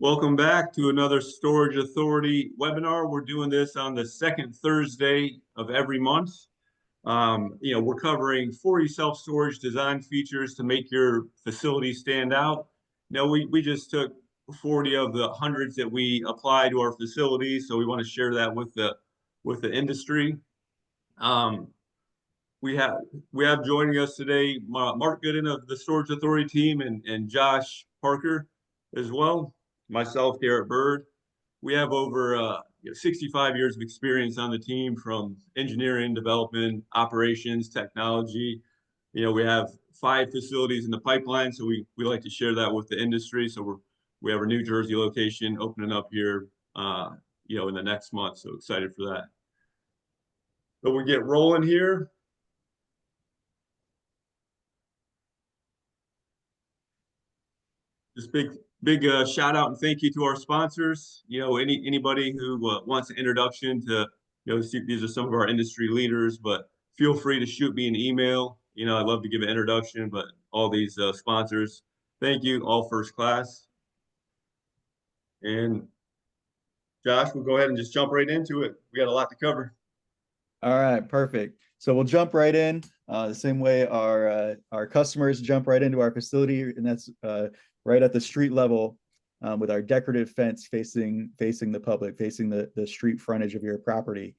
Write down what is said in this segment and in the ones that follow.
Welcome back to another Storage Authority webinar. We're doing this on the second Thursday of every month. We're covering 40 self-storage design features to make your facility stand out. We just took 40 of the hundreds that we apply to our facilities, so we want to share that with the industry. Um, we have joining us today Mark Gooden of the Storage Authority team and Josh Parker as well. Myself, Garrett Bird. We have over 65 years of experience on the team, from engineering, development, operations, technology. We have 5 facilities in the pipeline, so we like to share that with the industry. So we have our New Jersey location opening up here, in the next month. So excited for that. So we get rolling here. Just big shout out and thank you to our sponsors. Anybody who wants an introduction to, these are some of our industry leaders, but feel free to shoot me an email. I'd love to give an introduction, but all these sponsors, thank you, all first class. And Josh, we'll go ahead and just jump right into it. We got a lot to cover. All right, perfect. So we'll jump right in the same way our customers jump right into our facility, and that's right at the street level with our decorative fence facing the public, facing the street frontage of your property.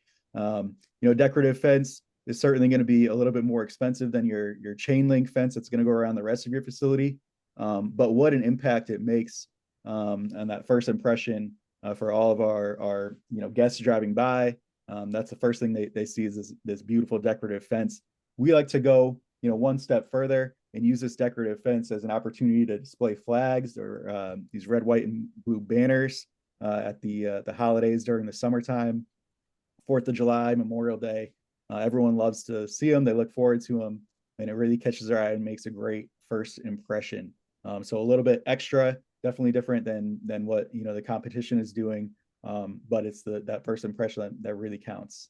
Decorative fence is certainly going to be a little bit more expensive than your chain link fence that's going to go around the rest of your facility. But what an impact it makes on that first impression for all of our guests driving by. That's the first thing they see is this beautiful decorative fence. We like to go, one step further and use this decorative fence as an opportunity to display flags or these red, white, and blue banners at the holidays during the summertime, 4th of July, Memorial Day. Everyone loves to see them. They look forward to them, and it really catches their eye and makes a great first impression. So a little bit extra, definitely different than what the competition is doing. But it's that first impression that really counts.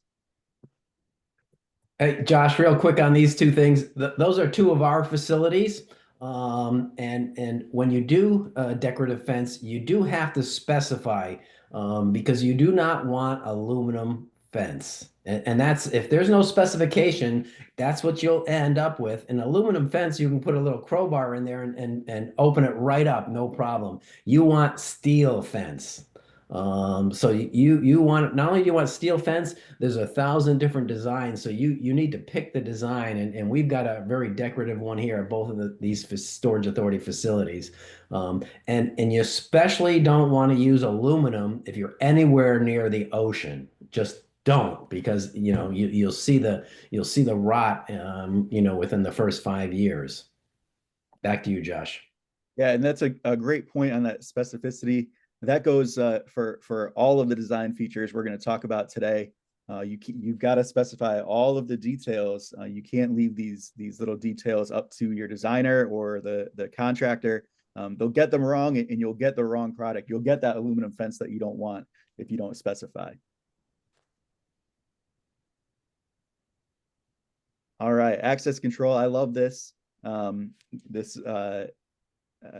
Hey, Josh, real quick on these two things. Those are 2 of our facilities. And when you do a decorative fence, you do have to specify because you do not want aluminum fence. And that's, if there's no specification, that's what you'll end up with. An aluminum fence, you can put a little crowbar in there and open it right up, no problem. You want steel fence. So you want, not only do you want steel fence, there's 1,000 different designs. So you need to pick the design, and we've got a very decorative one here at both of these Storage Authority facilities. And you especially don't want to use aluminum if you're anywhere near the ocean. Just don't, because you'll see the rot within the first 5 years. Back to you, Josh. Yeah, and that's a great point on that specificity. That goes for all of the design features we're going to talk about today. You've got to specify all of the details. You can't leave these little details up to your designer or the contractor. They'll get them wrong, and you'll get the wrong product. You'll get that aluminum fence that you don't want if you don't specify. All right, access control. I love this.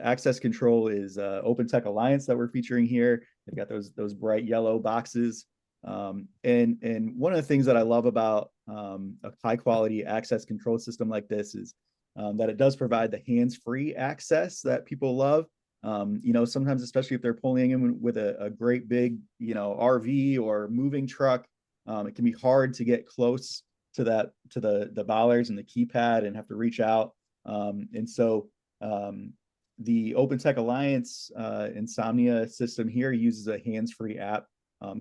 Access control is Open Tech Alliance that we're featuring here. They've got those bright yellow boxes. And one of the things that I love about a high quality access control system like this is that it does provide the hands-free access that people love. Sometimes, especially if they're pulling in with a great big, RV or moving truck, it can be hard to get close to the bollards and the keypad and have to reach out. And so the Open Tech Alliance Insomnia system here uses a hands-free app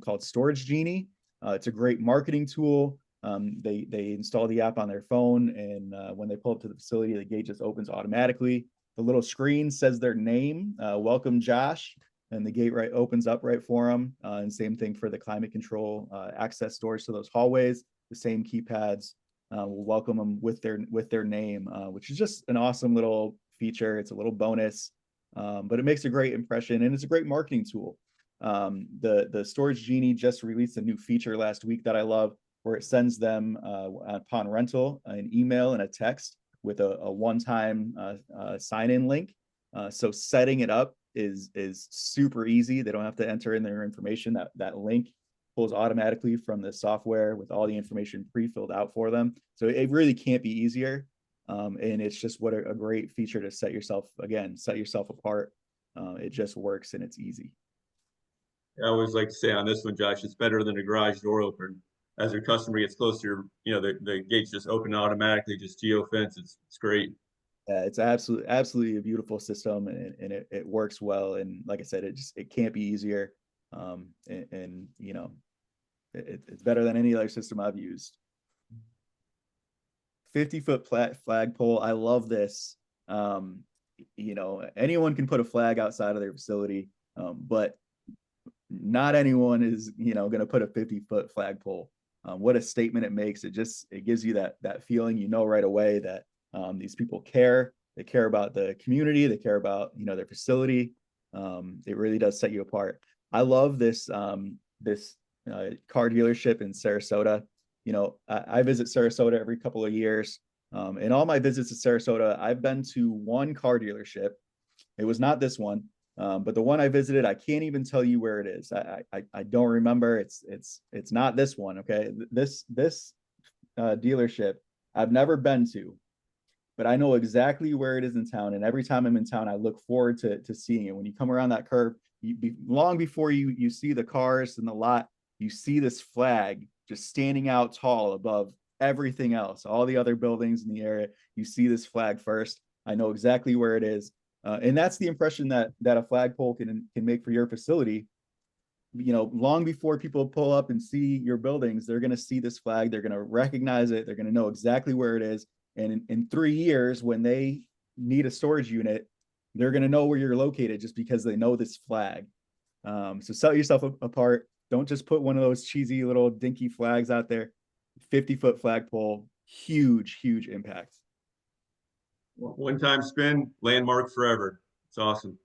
called Storage Genie. It's a great marketing tool. They install the app on their phone, and when they pull up to the facility, the gate just opens automatically. The little screen says their name, welcome Josh, and the gate opens up right for them. And same thing for the climate control access doors to those hallways. The same keypads will welcome them with their name, which is just an awesome little feature. It's a little bonus, but it makes a great impression, and it's a great marketing tool. The Storage Genie just released a new feature last week that I love, where it sends them upon rental an email and a text with a one-time sign-in link. So setting it up is super easy. They don't have to enter in their information. That link pulls automatically from the software with all the information pre-filled out for them. So it really can't be easier. And it's just what a great feature to set yourself apart. It just works and it's easy. I always like to say on this one, Josh, it's better than a garage door opener. As your customer gets closer, the gates just open automatically, just geo-fence. It's great. Yeah, it's absolutely a beautiful system, and it works well. And like I said, it can't be easier. And it's better than any other system I've used. 50-foot flagpole. I love this. Anyone can put a flag outside of their facility, but not anyone is, going to put a 50-foot flagpole. What a statement it makes. It gives you that feeling, right away that these people care. They care about the community. They care about, their facility. It really does set you apart. I love this car dealership in Sarasota. I visit Sarasota every couple of years. In all my visits to Sarasota, I've been to one car dealership. It was not this one, but the one I visited, I can't even tell you where it is. I don't remember. It's not this one. Okay, this dealership I've never been to, but I know exactly where it is in town. And every time I'm in town, I look forward to seeing it. When you come around that curve, long before you see the cars in the lot, you see this flag just standing out tall above everything else, all the other buildings in the area. You see this flag first. I know exactly where it is. And that's the impression that a flagpole can make for your facility. Long before people pull up and see your buildings, they're going to see this flag. They're going to recognize it. They're going to know exactly where it is. And in 3 years, when they need a storage unit, they're going to know where you're located just because they know this flag. So set yourself apart. Don't just put one of those cheesy little dinky flags out there. 50-foot flagpole, huge impact. One-time spin, landmark forever. It's awesome.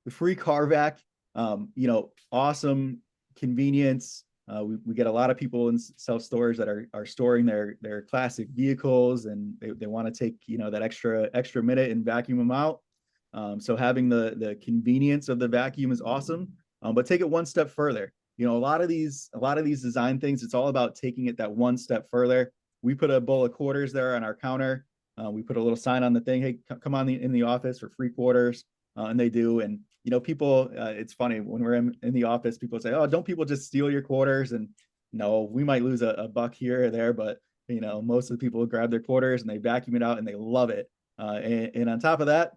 The free car vac, awesome convenience. We get a lot of people in self-storage that are storing their classic vehicles, and they want to take that extra minute and vacuum them out. So having the convenience of the vacuum is awesome. But take it one step further. A lot of these design things, it's all about taking it that one step further. We put a bowl of quarters there on our counter. We put a little sign on the thing, hey, come on in the office for free quarters. And they do. And, people, it's funny when we're in the office, people say, oh, don't people just steal your quarters? And no, we might lose a buck here or there, but, most of the people grab their quarters and they vacuum it out and they love it. And on top of that,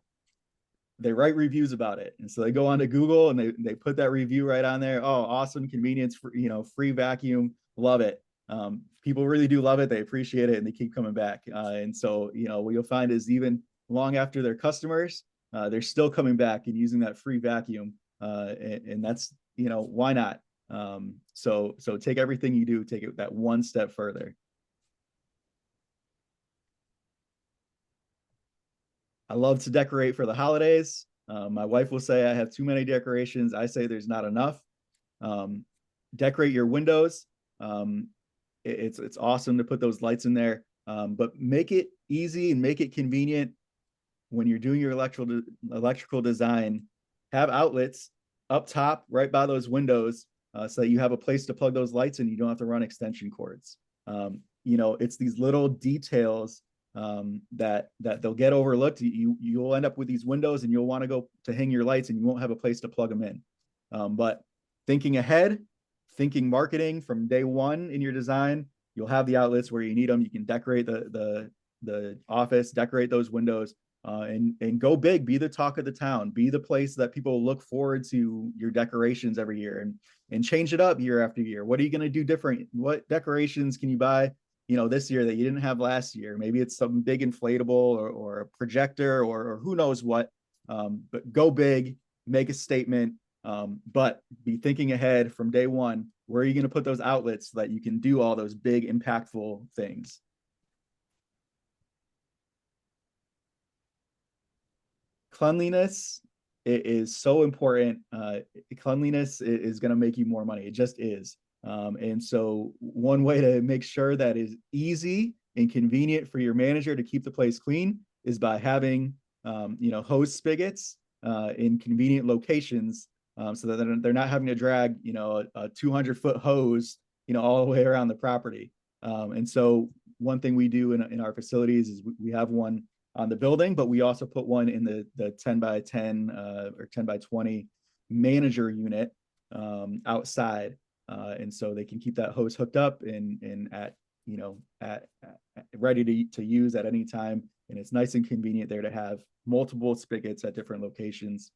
they write reviews about it. And so they go onto Google and they put that review right on there. Oh, awesome convenience for, free vacuum. Love it. People really do love it. They appreciate it and they keep coming back. And so, what you'll find is even long after their customers, they're still coming back and using that free vacuum. And that's, why not? So take everything you do, take it that one step further. I love to decorate for the holidays. My wife will say I have too many decorations. I say there's not enough. Decorate your windows. It's awesome to put those lights in there, but make it easy and make it convenient when you're doing your electrical design. Have outlets up top right by those windows so that you have a place to plug those lights and you don't have to run extension cords. It's these little details that they'll get overlooked. You'll end up with these windows and you'll want to go to hang your lights and you won't have a place to plug them in. But thinking ahead, thinking marketing from day one in your design, you'll have the outlets where you need them. You can decorate the office, decorate those windows, and go big. Be the talk of the town. Be the place that people look forward to your decorations every year, and change it up year after year. What are you going to do different? What decorations can you buy this year that you didn't have last year? Maybe it's some big inflatable or a projector or who knows what. But go big, make a statement, but be thinking ahead from day one. Where are you going to put those outlets so that you can do all those big, impactful things? Cleanliness is so important. Cleanliness is going to make you more money. It just is. And so one way to make sure that is easy and convenient for your manager to keep the place clean is by having hose spigots in convenient locations, so that they're not having to drag, a 200-foot hose, all the way around the property. And so one thing we do in our facilities is we have one on the building, but we also put one in the 10 by 10 or 10 by 20 manager unit outside. And so they can keep that hose hooked up and at ready to use at any time. And it's nice and convenient there to have multiple spigots at different locations.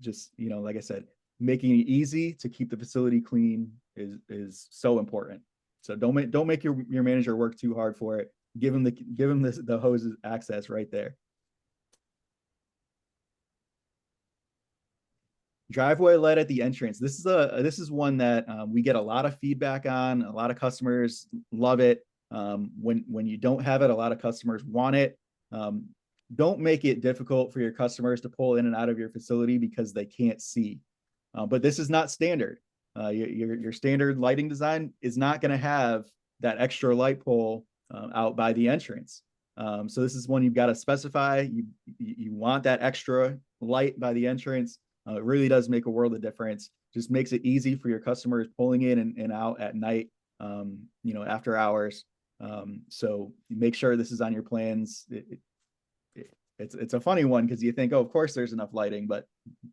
Just, like I said, making it easy to keep the facility clean is so important. So don't make your manager work too hard for it. Give them the hoses access right there. Driveway lead at the entrance. This is one that we get a lot of feedback on. A lot of customers love it. When you don't have it, a lot of customers want it. Don't make it difficult for your customers to pull in and out of your facility because they can't see. But this is not standard. Your standard lighting design is not going to have that extra light pole out by the entrance. So this is one you've got to specify. You want that extra light by the entrance. It really does make a world of difference. Just makes it easy for your customers pulling in and out at night, after hours. So make sure this is on your plans. It's a funny one because you think, oh, of course there's enough lighting, but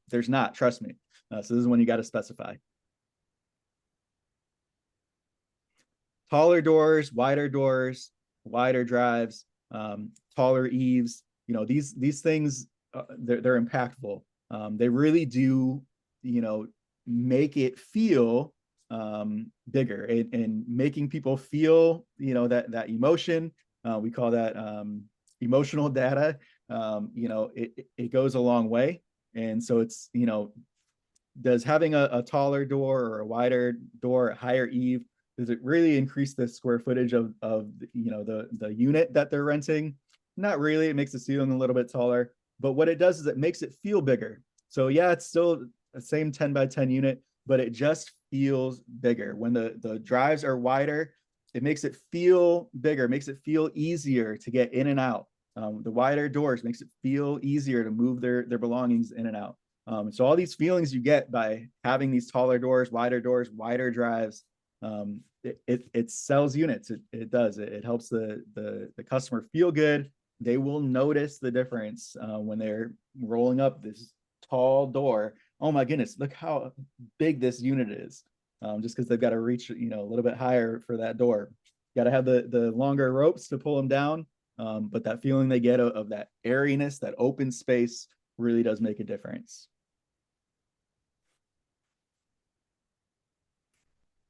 there's not, trust me. So this is one you got to specify. Taller doors, wider drives, taller eaves. These things, they're impactful. They really do, make it feel bigger and making people feel, that emotion. We call that emotional data. It goes a long way. And so it's, does having a taller door or a wider door, a higher eave, does it really increase the square footage of the unit that they're renting? Not really. It makes the ceiling a little bit taller, but what it does is it makes it feel bigger. So yeah, it's still the same 10 by 10 unit, but it just feels bigger. When the drives are wider, it makes it feel bigger, makes it feel easier to get in and out. The wider doors makes it feel easier to move their belongings in and out. So all these feelings you get by having these taller doors, wider drives, it sells units. It does. It helps the customer feel good. They will notice the difference when they're rolling up this tall door. Oh my goodness, look how big this unit is. Just because they've got to reach, a little bit higher for that door. Got to have the longer ropes to pull them down. But that feeling they get of that airiness, that open space really does make a difference.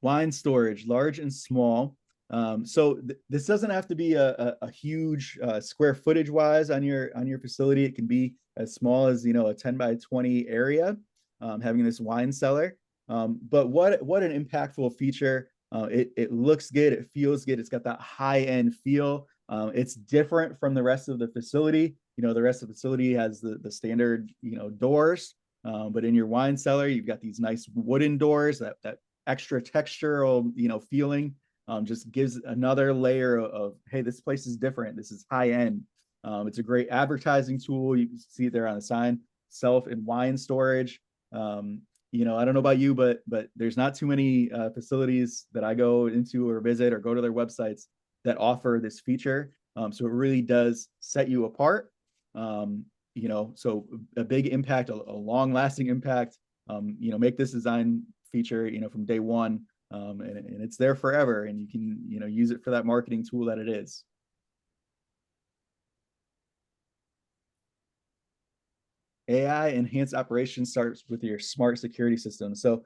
Wine storage, large and small. So this doesn't have to be a huge square footage wise on your facility. It can be as small as a 10 by 20 area, having this wine cellar. But what an impactful feature. It looks good, it feels good, it's got that high-end feel. It's different from the rest of the facility. The rest of the facility has the standard doors, but in your wine cellar you've got these nice wooden doors. That extra textural feeling just gives another layer of, hey, this place is different, this is high end. It's a great advertising tool. You can see it there on the sign, self and wine storage. I don't know about you, but there's not too many facilities that I go into or visit or go to their websites that offer this feature. So it really does set you apart. So a big impact, a long lasting impact. Make this design feature, from day one, and it's there forever, and you can, use it for that marketing tool that it is. AI enhanced operations starts with your smart security system. So,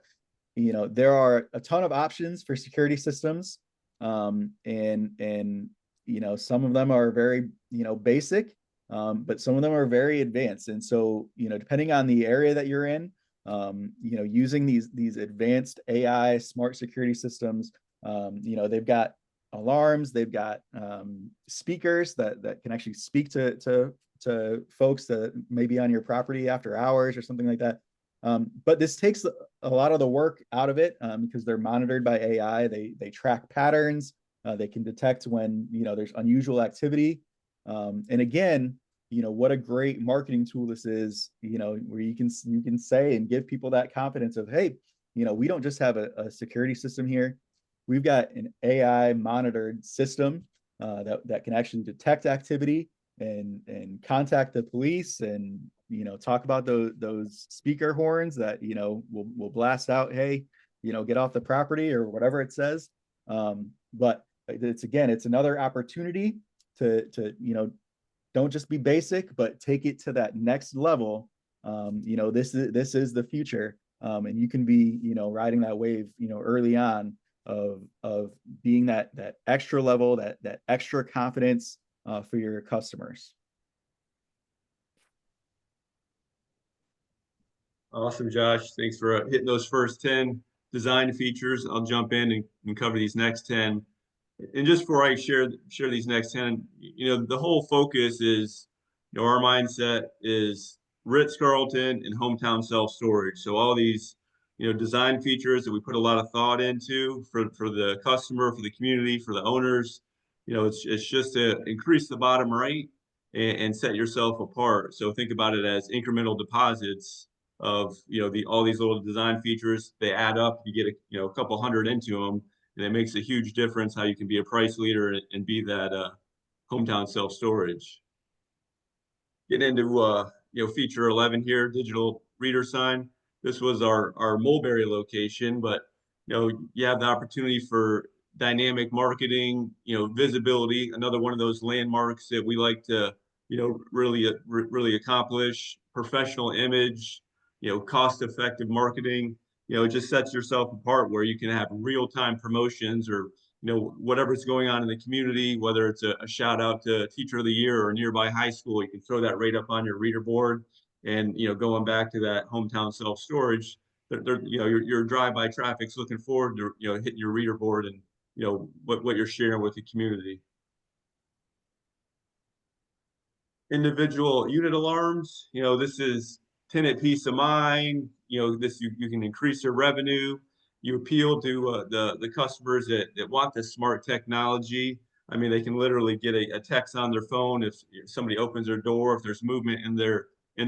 there are a ton of options for security systems. And some of them are very, basic, but some of them are very advanced. And so, depending on the area that you're in, using these advanced AI smart security systems, they've got alarms, they've got speakers that can actually speak to folks that may be on your property after hours or something like that. But this takes a lot of the work out of it, because they're monitored by AI. They track patterns. They can detect when there's unusual activity. And again, what a great marketing tool this is, where you can say and give people that confidence of, hey, we don't just have a security system here. We've got an AI monitored system that can actually detect activity and contact the police and talk about those speaker horns that will blast out, hey, get off the property or whatever it says. But it's another opportunity to don't just be basic, but take it to that next level. This is the future, and you can be riding that wave early on of being that extra level, that extra confidence for your customers. Awesome, Josh. Thanks for hitting those first 10 design features. I'll jump in and cover these next 10. And just before I share these next 10, the whole focus is, our mindset is Ritz-Carlton and hometown self-storage. So all these, design features that we put a lot of thought into for the customer, for the community, for the owners, it's just to increase the bottom right and set yourself apart. So think about it as incremental deposits of, all these little design features. They add up, you get a couple hundred into them, and it makes a huge difference how you can be a price leader and be that hometown self-storage. Getting into feature 11 here, digital reader sign. This was our Mulberry location, but you have the opportunity for dynamic marketing, visibility, another one of those landmarks that we like to really accomplish, professional image, cost-effective marketing. It just sets yourself apart where you can have real-time promotions or whatever's going on in the community, whether it's a shout out to Teacher of the Year or a nearby high school, you can throw that right up on your reader board. And going back to that hometown self-storage, your drive-by traffic's looking forward to hitting your reader board and what you're sharing with the community. Individual unit alarms, this is tenant peace of mind. This you can increase your revenue. You appeal to the customers that want this smart technology. I mean, they can literally get a text on their phone if somebody opens their door, if there's movement in their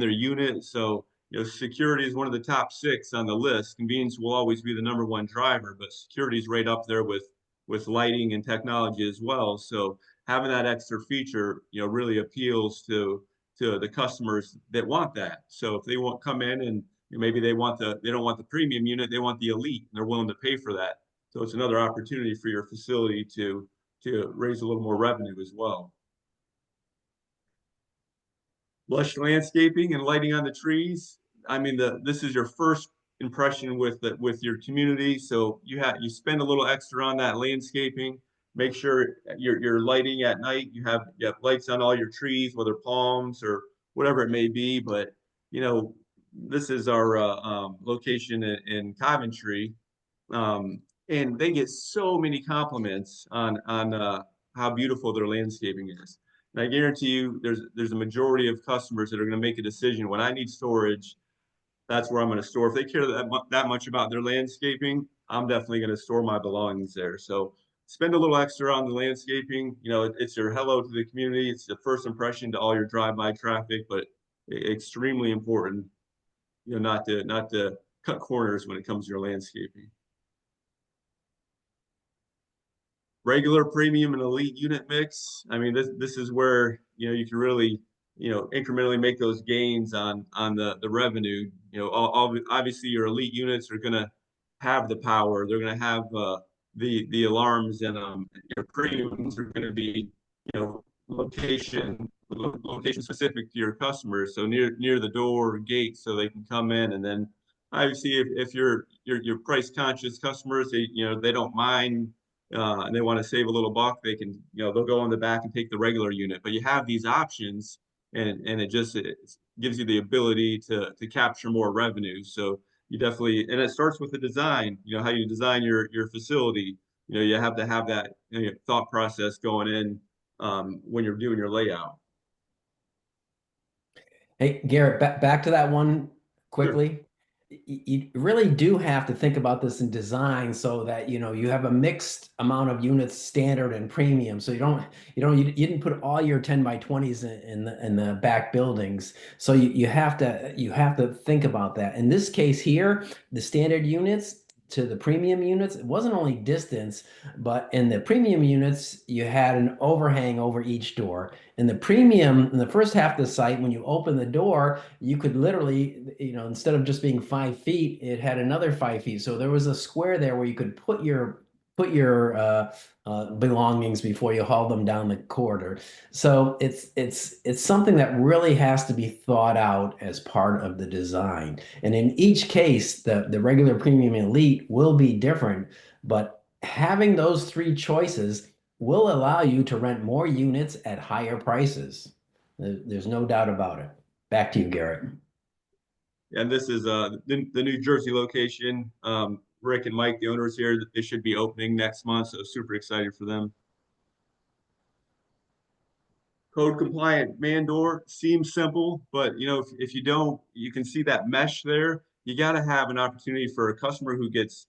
unit. So security is one of the top 6 on the list. Convenience will always be the #1 driver, but security is right up there with lighting and technology as well. So having that extra feature, really appeals to the customers that want that. So if they want come in and maybe they don't want the premium unit, they want the elite, and they're willing to pay for that. So it's another opportunity for your facility to raise a little more revenue as well. Lush landscaping and lighting on the trees. I mean, this is your first impression with your community. So you spend a little extra on that landscaping. Make sure you're lighting at night. You have lights on all your trees, whether palms or whatever it may be. But this is our location in Coventry, and they get so many compliments on how beautiful their landscaping is. And I guarantee you, there's a majority of customers that are going to make a decision when I need storage. That's where I'm going to store. If they care that much about their landscaping, I'm definitely going to store my belongings there. So spend a little extra on the landscaping. It's your hello to the community. It's the first impression to all your drive-by traffic, but extremely important, not to cut corners when it comes to your landscaping. Regular, premium, and elite unit mix. I mean, this is where you can really incrementally make those gains on the revenue. Obviously your elite units are going to have the power. They're going to have the alarms, and your premiums are going to be location specific to your customers, so near the door or gate, so they can come in. And then obviously if you're price conscious customers, they don't mind, and they want to save a little buck, they can they'll go in the back and take the regular unit. But you have these options, and it gives you the ability to capture more revenue. So you definitely, and it starts with the design, how you design your facility. You have to have that thought process going in when you're doing your layout. Hey, Garrett, back to that one quickly. you really do have to think about this in design so that you have a mixed amount of units, standard and premium. So you didn't put all your 10 by 20s in the back buildings. So you have to think about that. In this case here, the standard units to the premium units, it wasn't only distance, but in the premium units, you had an overhang over each door. In the premium, in the first half of the site, when you open the door, you could literally, instead of just being 5 feet, it had another 5 feet. So there was a square there where you could put your belongings before you haul them down the corridor. So it's something that really has to be thought out as part of the design. And in each case, the regular premium elite will be different, but having those three choices will allow you to rent more units at higher prices. There's no doubt about it. Back to you, Garrett. And this is the New Jersey location. Rick and Mike, the owners here, they should be opening next month, so super excited for them. Code compliant man door seems simple, but if you don't, you can see that mesh there. You got to have an opportunity for a customer who gets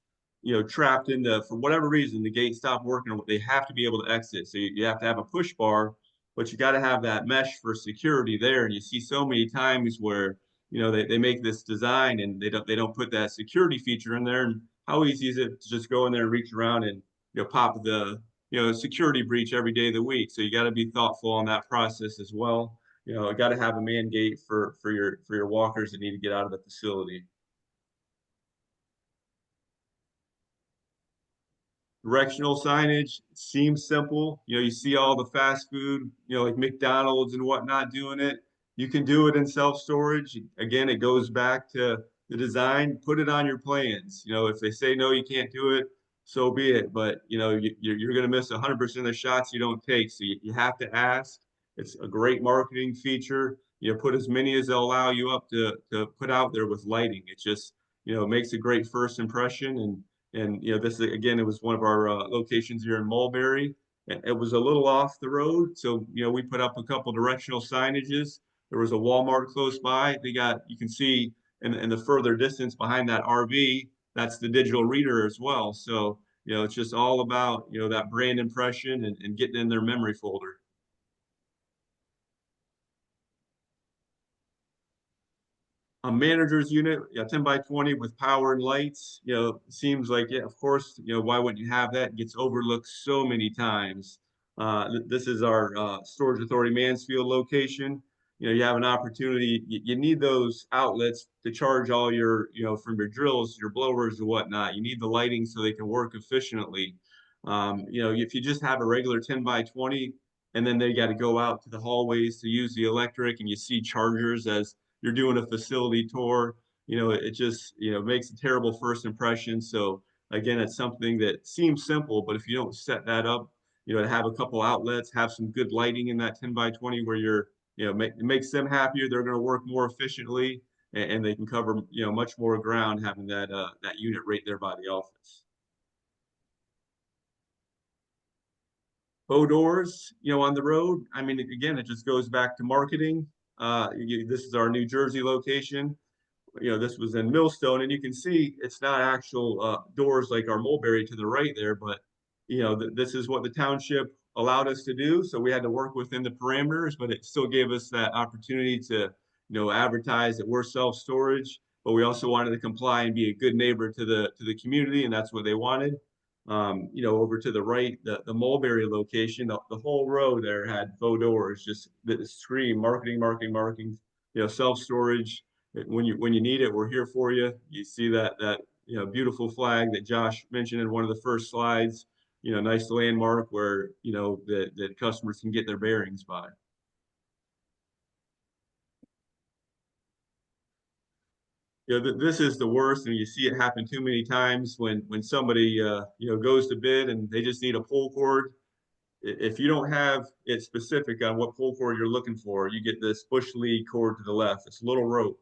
trapped into, for whatever reason, the gate stopped working, or they have to be able to exit. So you have to have a push bar, but you got to have that mesh for security there. And you see so many times where they make this design and they don't put that security feature in there. And how easy is it to just go in there and reach around and pop the security breach every day of the week. So you got to be thoughtful on that process as well. You got to have a man gate for your walkers that need to get out of the facility. Directional signage seems simple. You see all the fast food, like McDonald's and whatnot doing it. You can do it in self-storage. Again, it goes back to the design. Put it on your plans. If they say no, you can't do it, so be it. But you're going to miss 100% of the shots you don't take. So you have to ask. It's a great marketing feature. Put as many as they'll allow you up to put out there with lighting. It just makes a great first impression. And this again, it was one of our locations here in Mulberry. It was a little off the road, so we put up a couple directional signages. There was a Walmart close by. You can see in the further distance behind that RV, that's the digital reader as well. So it's just all about that brand impression and getting in their memory folder. A manager's unit, 10 by 20 with power and lights, seems like, yeah, of course, why wouldn't you have that? It gets overlooked so many times. This is our Storage Authority Mansfield location. You have an opportunity, you need those outlets to charge all your, from your drills, your blowers and whatnot. You need the lighting so they can work efficiently. If you just have a regular 10 by 20 and then they got to go out to the hallways to use the electric and you see chargers as you're doing a facility tour, it just, makes a terrible first impression. So again, it's something that seems simple, but if you don't set that up, to have a couple outlets, have some good lighting in that 10 by 20 where it makes them happier. They're going to work more efficiently and they can cover, much more ground having that unit right there by the office. Faux doors, on the road. I mean, again, it just goes back to marketing. This is our New Jersey location. This was in Millstone, and you can see it's not actual doors like our Mulberry to the right there, but this is what the township allowed us to do. So we had to work within the parameters, but it still gave us that opportunity to advertise that we're self-storage, but we also wanted to comply and be a good neighbor to the community, and that's what they wanted. Over to the right, the Mulberry location, the whole row there had faux doors, just the scream, marketing, marketing, marketing, self-storage. When you need it, we're here for you. You see that beautiful flag that Josh mentioned in one of the first slides, nice landmark where, that customers can get their bearings by. This is the worst, and you see it happen too many times when somebody goes to bid and they just need a pull cord. If you don't have it specific on what pull cord you're looking for, you get this bush league cord to the left. It's a little rope,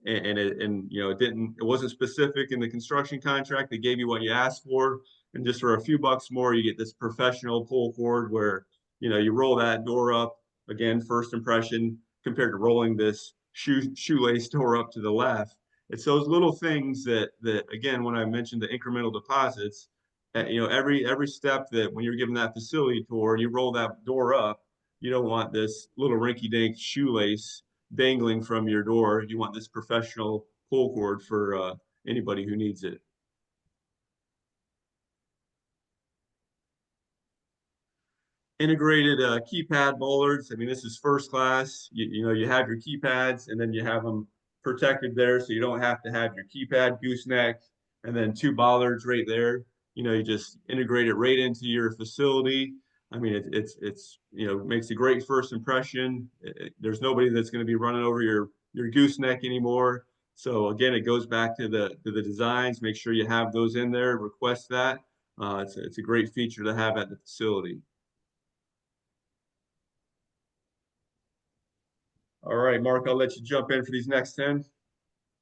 and it wasn't specific in the construction contract. They gave you what you asked for, and just for a few bucks more, you get this professional pull cord where you roll that door up. Again, first impression compared to rolling this shoelace door up to the left. It's those little things that again, when I mentioned the incremental deposits, every step that when you're giving that facility tour and you roll that door up, you don't want this little rinky-dink shoelace dangling from your door. You want this professional pull cord for anybody who needs it. Integrated keypad bollards. I mean, this is first class. You have your keypads and then you have them protected there, so you don't have to have your keypad gooseneck and then two bollards right there. You just integrate it right into your facility. I mean, it's makes a great first impression. There's nobody that's going to be running over your gooseneck anymore. So again, it goes back to the designs. Make sure you have those in there. Request that. It's a great feature to have at the facility. All right, Mark, I'll let you jump in for these next 10.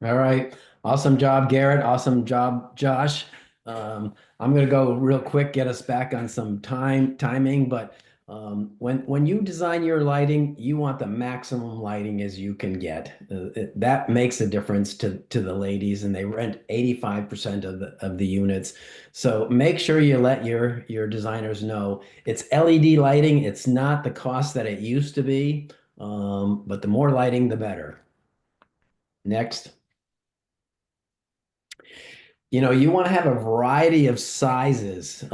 All right. Awesome job, Garrett. Awesome job, Josh. I'm going to go real quick, get us back on some timing. But when you design your lighting, you want the maximum lighting as you can get. That makes a difference to the ladies, and they rent 85% of the units. So make sure you let your designers know it's LED lighting. It's not the cost that it used to be, but the more lighting, the better. Next. You want to have a variety of sizes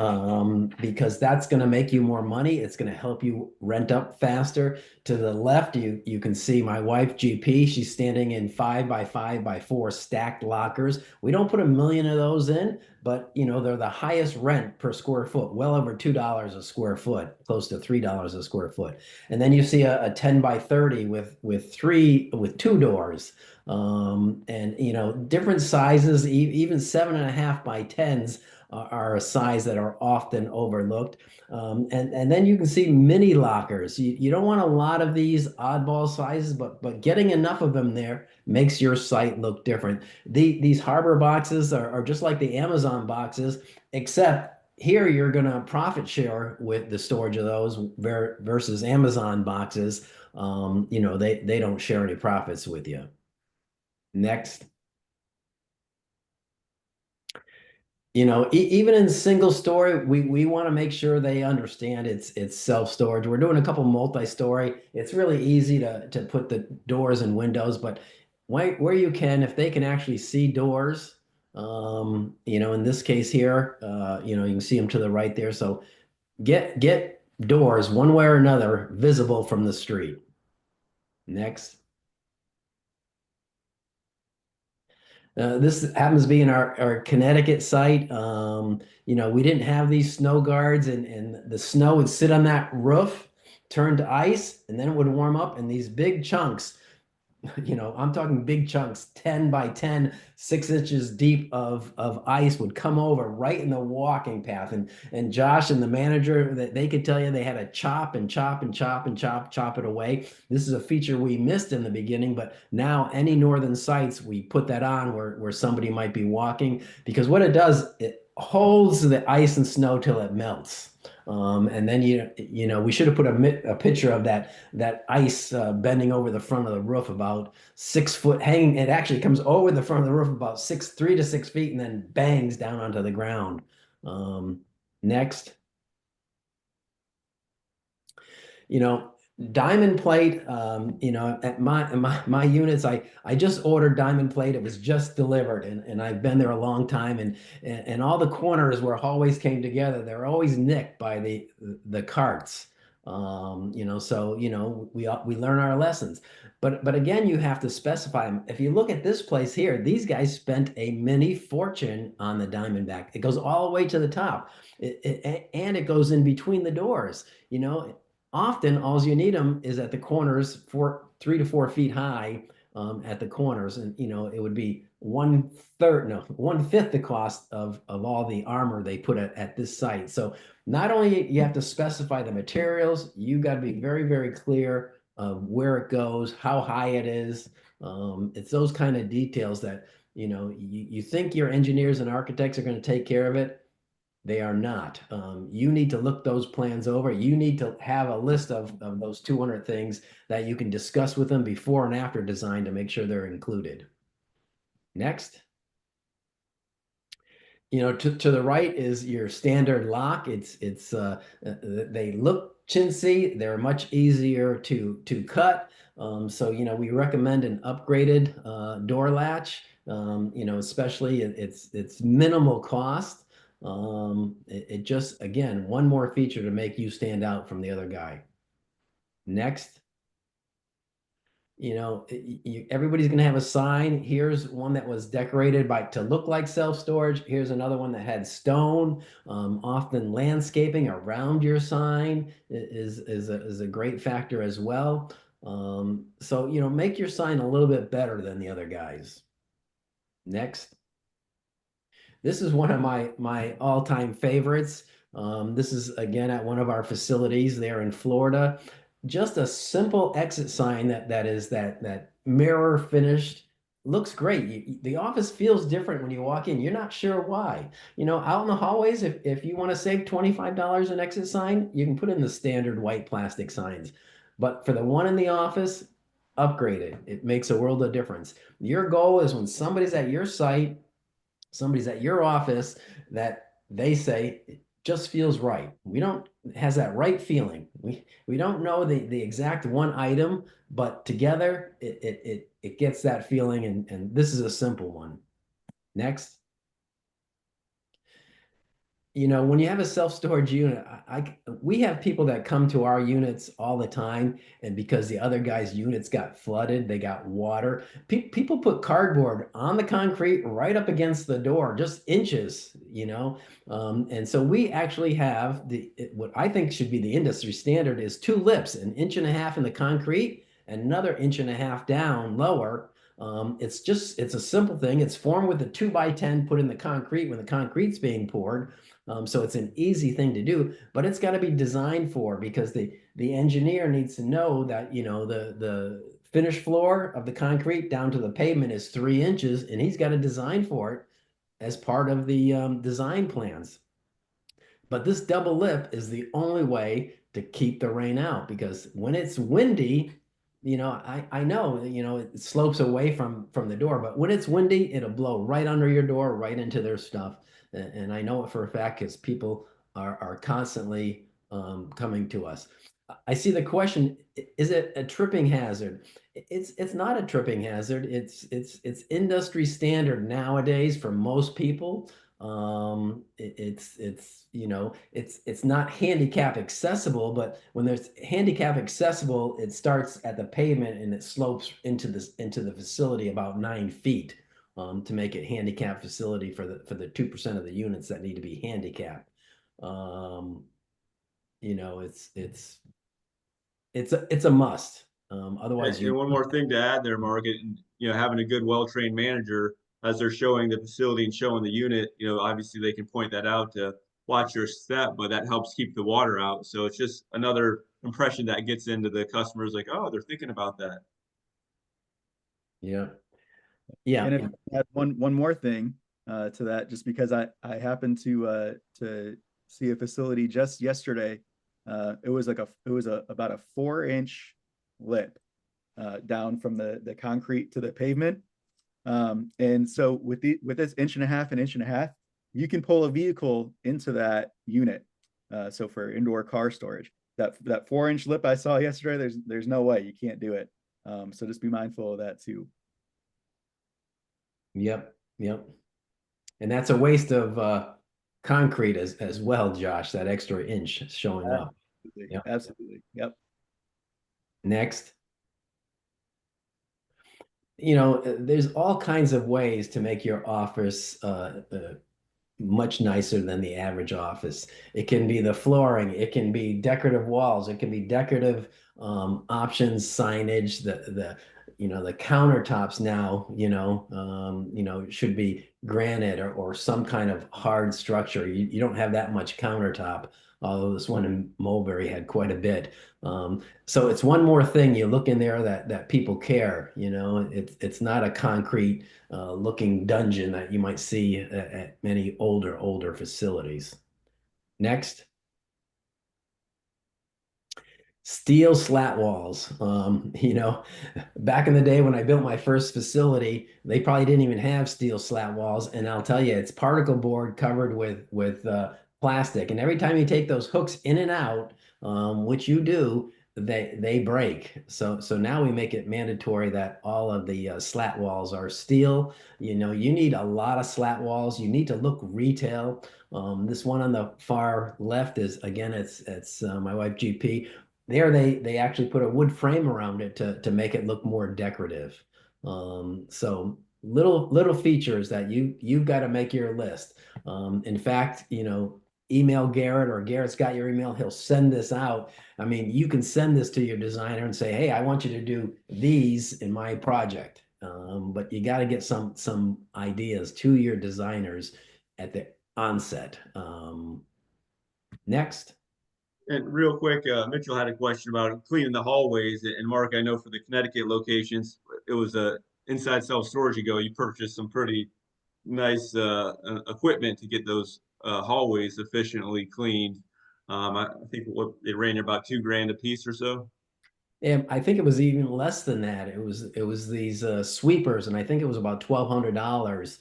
because that's going to make you more money. It's going to help you rent up faster. To the left, you can see my wife, GP. She's standing in 5x5x4 stacked lockers. We don't put a million of those in, but they're the highest rent per square foot, well over $2 a square foot, close to $3 a square foot. And then you see a 10x30 with two doors. And different sizes, even 7.5x10s are a size that are often overlooked. And then you can see mini lockers. You don't want a lot of these oddball sizes, but getting enough of them there makes your site look different. These harbor boxes are just like the Amazon boxes, except here you're going to profit share with the storage of those versus Amazon boxes. They don't share any profits with you. Next. Even in single story, we want to make sure they understand it's self-storage. We're doing a couple multi-story. It's really easy to put the doors and windows, but where you can, if they can actually see doors, in this case here, you can see them to the right there. So get doors one way or another visible from the street. Next. This happens to be in our Connecticut site. We didn't have these snow guards, and the snow would sit on that roof, turn to ice, and then it would warm up, and these big chunks, I'm talking big chunks, 10x10, 6 inches deep of ice would come over right in the walking path. And Josh and the manager, that they could tell you they had to chop and chop and chop and chop it away. This is a feature we missed in the beginning, but now any northern sites, we put that on where somebody might be walking, because what it does, it holds the ice and snow till it melts. And then we should have put a picture of that ice bending over the front of the roof about 6 foot hanging. It actually comes over the front of the roof about 3 to 6 feet and then bangs down onto the ground. Next. Diamond plate, at my units, I just ordered diamond plate. It was just delivered, and I've been there a long time, and all the corners where hallways came together, they're always nicked by the carts. So we learn our lessons, but again, you have to specify them. If you look at this place here, these guys spent a mini fortune on the Diamondback. It goes all the way to the top, and it goes in between the doors. Often all you need them is at the corners, 3 to 4 feet high at the corners, and it would be 1/5 the cost of all the armor they put at this site. So not only you have to specify the materials, you got to be very, very clear of where it goes, how high it is. It's those kind of details that you think your engineers and architects are going to take care of it. They are not. You need to look those plans over. You need to have a list of those 200 things that you can discuss with them before and after design to make sure they're included. Next. To the right is your standard lock. They look chintzy. They're much easier to cut. So we recommend an upgraded door latch. Especially it's minimal cost. It just, again, one more feature to make you stand out from the other guy. Next. Everybody's going to have a sign. Here's one that was decorated to look like self-storage. Here's another one that had stone. Often landscaping around your sign is a great factor as well. So make your sign a little bit better than the other guys. Next. This is one of my all-time favorites. This is again at one of our facilities there in Florida. Just a simple exit sign that mirror finished. Looks great. The office feels different when you walk in. You're not sure why. Out in the hallways, if you want to save $25 an exit sign, you can put in the standard white plastic signs. But for the one in the office, upgrade it. It makes a world of difference. Your goal is when somebody's at your site, somebody's at your office, that they say it just feels right. Has that right feeling. We don't know the exact one item, but together it gets that feeling, and this is a simple one. Next. When you have a self-storage unit, we have people that come to our units all the time, and because the other guy's units got flooded, they got water. People put cardboard on the concrete right up against the door, just inches, and so we actually have what I think should be the industry standard is 2 lips, 1.5 inches in the concrete and another 1.5 inches down lower. It's a simple thing. It's formed with a 2x10 put in the concrete when the concrete's being poured. So it's an easy thing to do, but it's got to be designed for, because the engineer needs to know that the finished floor of the concrete down to the pavement is 3 inches, and he's got to design for it as part of the design plans. But this double lip is the only way to keep the rain out, because when it's windy, I know, it slopes away from the door, but when it's windy, it'll blow right under your door, right into their stuff. And I know it for a fact because people are constantly coming to us. I see the question, is it a tripping hazard? It's not a tripping hazard. It's industry standard nowadays for most people. It's not handicap accessible, but when there's handicap accessible, it starts at the pavement and it slopes into the facility about 9 feet to make it handicap facility for the 2% of the units that need to be handicapped. It's a must. Otherwise, One more thing to add there, Mark, and having a good, well-trained manager as they're showing the facility and showing the unit, obviously they can point that out to watch your step, but that helps keep the water out. So it's just another impression that gets into the customers, like, oh, they're thinking about that. Yeah. And if I add one more thing to that, just because I happened to see a facility just yesterday. It was about a 4-inch lip down from the concrete to the pavement. And so with this 1.5 inches, you can pull a vehicle into that unit. So for indoor car storage, that 4-inch lip I saw yesterday, there's no way you can't do it. So just be mindful of that too. Yep. And that's a waste of concrete as well, Josh, that extra inch showing up. Yep. Absolutely. Yep. Next. There's all kinds of ways to make your office much nicer than the average office. It can be the flooring, it can be decorative walls, it can be decorative options, signage, the countertops now, should be granite or some kind of hard structure. You don't have that much countertop, although this one in Mulberry had quite a bit. So it's one more thing you look in there that people care. It's not a concrete looking dungeon that you might see at many older facilities. Next. Steel slat walls. Back in the day when I built my first facility, they probably didn't even have steel slat walls. And I'll tell you, it's particle board covered with plastic. And every time you take those hooks in and out, which you do, they break. So now we make it mandatory that all of the slat walls are steel. You need a lot of slat walls. You need to look retail. This one on the far left is, again, it's my wife GP. There they actually put a wood frame around it to make it look more decorative. So little features that you've got to make your list. In fact, email Garrett, or Garrett's got your email, he'll send this out. I mean, you can send this to your designer and say, hey, I want you to do these in my project. But you got to get some ideas to your designers at the onset. Next. And real quick, Mitchell had a question about cleaning the hallways. And Mark, I know for the Connecticut locations, it was a inside self-storage ago. You purchased some pretty nice equipment to get those hallways efficiently cleaned. I think what they ran you about $2,000 a piece or so. And I think it was even less than that. It was these sweepers, and I think it was about $1,200.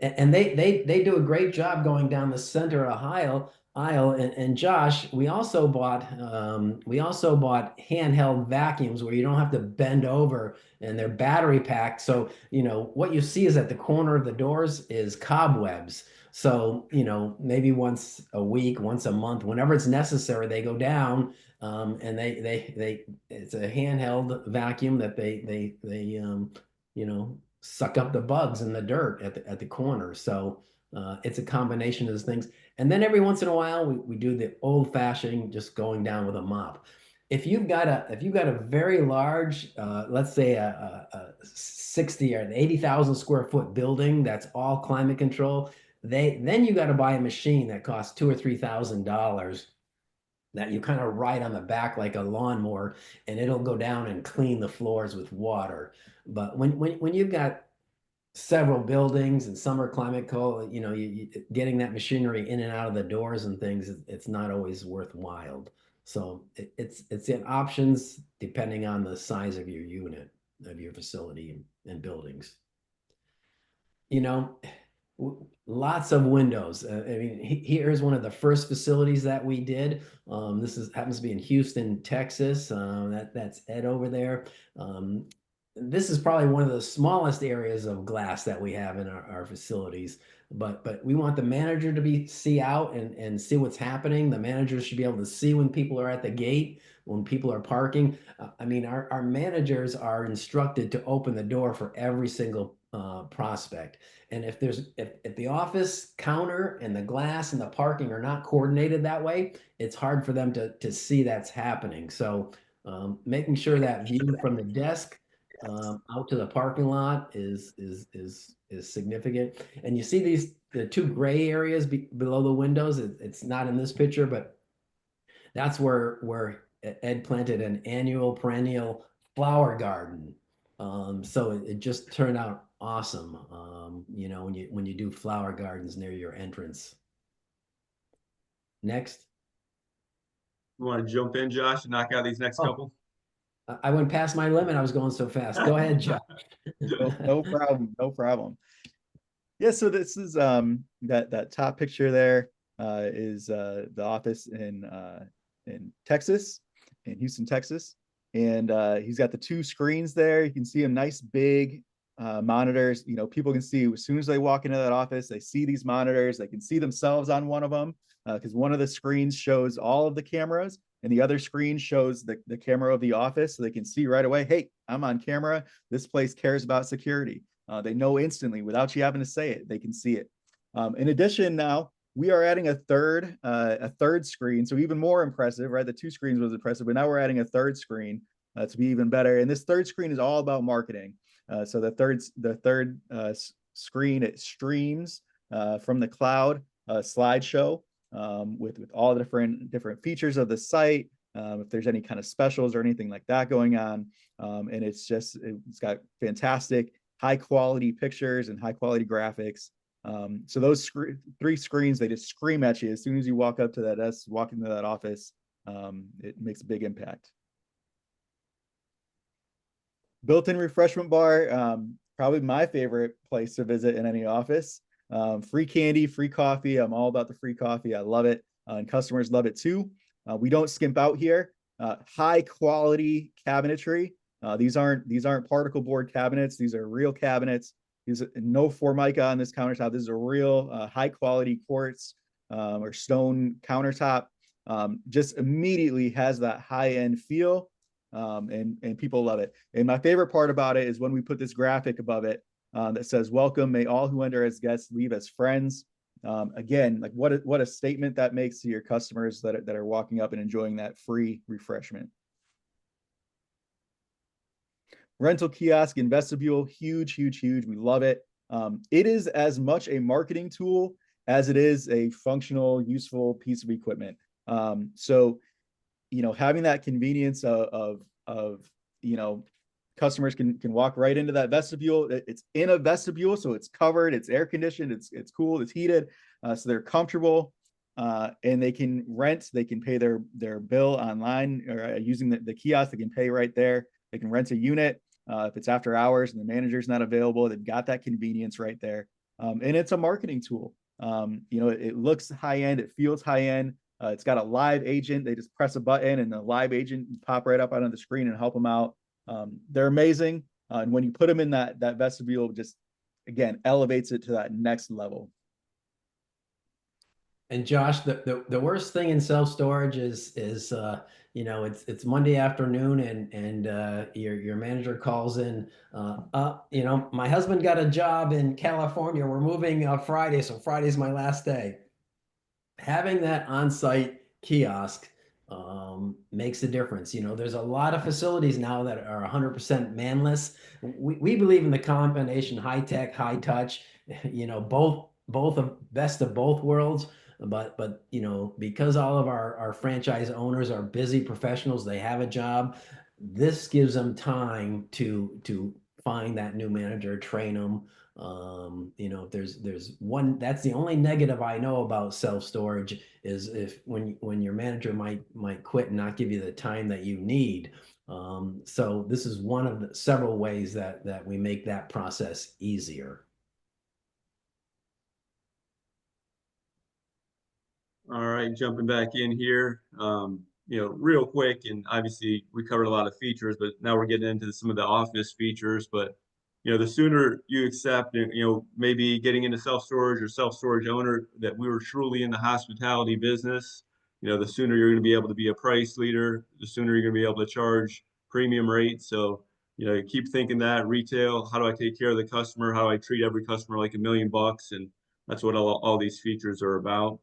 And they do a great job going down the center of the aisle. And Josh, we also bought handheld vacuums where you don't have to bend over, and they're battery packed. So what you see is at the corner of the doors is cobwebs. So maybe once a week, once a month, whenever it's necessary, they go down, and it's a handheld vacuum that they suck up the bugs in the dirt at the corner. So it's a combination of those things. And then every once in a while we do the old fashioned, just going down with a mop. If you've got a very large, let's say a 60 or an 80,000 square foot building that's all climate control, then you got to buy a machine that costs $2,000 or $3,000 that you kind of ride on the back like a lawnmower, and it'll go down and clean the floors with water. But when you've got several buildings and some are climate cold, getting that machinery in and out of the doors and things, it's not always worthwhile. So it's in options depending on the size of your unit, of your facility and buildings. You know, lots of windows. I mean, here's one of the first facilities that we did. This happens to be in Houston, Texas. That's Ed over there. This is probably one of the smallest areas of glass that we have in our facilities. But we want the manager to see out and see what's happening. The manager should be able to see when people are at the gate, when people are parking. I mean, our managers are instructed to open the door for every single prospect. And if the office counter and the glass and the parking are not coordinated that way, it's hard for them to see that's happening. So making sure that view from the desk out to the parking lot is significant. And you see the two gray areas below the windows. It's not in this picture, but that's where Ed planted an annual perennial flower garden. So it just turned out awesome. When you do flower gardens near your entrance. Next. You want to jump in, Josh, and knock out these next couple? I went past my limit. I was going so fast. Go ahead, Josh. No problem. No problem. Yeah, so this is that top picture there is the office in Texas, in Houston, Texas. And he's got the two screens there. You can see them, nice big monitors. People can see as soon as they walk into that office, they see these monitors. They can see themselves on one of them because one of the screens shows all of the cameras and the other screen shows the camera of the office. So they can see right away, hey, I'm on camera. This place cares about security. They know instantly without you having to say it. They can see it. In addition, now we are adding a third screen. So even more impressive, right? The two screens was impressive, but now we're adding a third screen to be even better. And this third screen is all about marketing. So the third screen, it streams from the cloud slideshow with all the different features of the site. If there's any kind of specials or anything like that going on. And it's got fantastic high quality pictures and high quality graphics. So those three screens, they just scream at you as soon as you walk up to that desk, walk into that office. it makes a big impact. Built-in refreshment bar, probably my favorite place to visit in any office. Free candy, free coffee. I'm all about the free coffee. I love it, and customers love it too. We don't skimp out here. High quality cabinetry. These aren't particle board cabinets. These are real cabinets. These no Formica on this countertop. This is a real high quality quartz or stone countertop. Just immediately has that high end feel. And people love it. And my favorite part about it is when we put this graphic above it that says, "Welcome, may all who enter as guests leave as friends." Again, like what a statement that makes to your customers that are walking up and enjoying that free refreshment. Rental kiosk and vestibule, huge, huge, huge. We love it. It is as much a marketing tool as it is a functional, useful piece of equipment. So, having that convenience of customers can walk right into that vestibule. It's in a vestibule, so it's covered, it's air conditioned, it's cool, it's heated, so they're comfortable, and they can rent. They can pay their bill online or using the kiosk. They can pay right there. They can rent a unit if it's after hours and the manager's not available. They've got that convenience right there, and it's a marketing tool. It looks high end, it feels high end. It's got a live agent. They just press a button and the live agent pop right up out on the screen and help them out. They're amazing. And when you put them in that vestibule, just again, elevates it to that next level. And Josh, the worst thing in self-storage is it's Monday afternoon and your manager calls in, my husband got a job in California. We're moving Friday, so Friday's my last day. Having that on-site kiosk makes a difference. There's a lot of facilities now that are 100% manless. We believe in the combination high tech, high touch, both of best of both worlds. But because all of our franchise owners are busy professionals, they have a job. This gives them time to find that new manager, train them. There's one, that's the only negative I know about self-storage is if when your manager might quit and not give you the time that you need. So this is one of the several ways that we make that process easier. All right, jumping back in here, real quick, and obviously we covered a lot of features, but now we're getting into some of the office features. But the sooner you accept, maybe getting into self-storage or self-storage owner, that we were truly in the hospitality business, the sooner you're going to be able to be a price leader, the sooner you're going to be able to charge premium rates. So, you keep thinking that retail, how do I take care of the customer? How do I treat every customer like $1 million? And that's what all these features are about.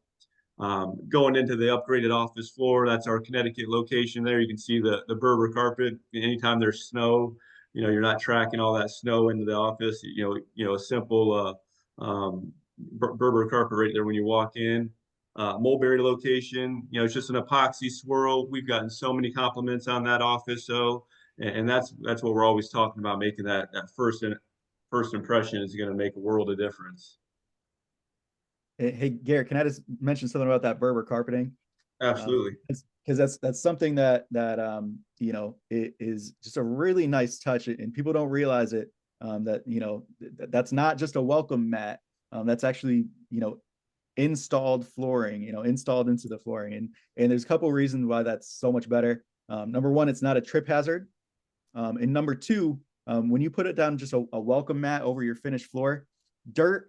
Going into the upgraded office floor, that's our Connecticut location there. You can see the Berber carpet. Anytime there's snow, you're not tracking all that snow into the office. A simple Berber carpet right there when you walk in. Mulberry location, it's just an epoxy swirl. We've gotten so many compliments on that office, and that's what we're always talking about, making that first impression is going to make a world of difference. Hey, Garrett, can I just mention something about that Berber carpeting? Absolutely. Because that's something that it is just a really nice touch, and people don't realize it. That's not just a welcome mat. That's actually installed flooring. Installed into the flooring, and there's a couple of reasons why that's so much better. Number one, it's not a trip hazard, and number two, when you put it down just a welcome mat over your finished floor, dirt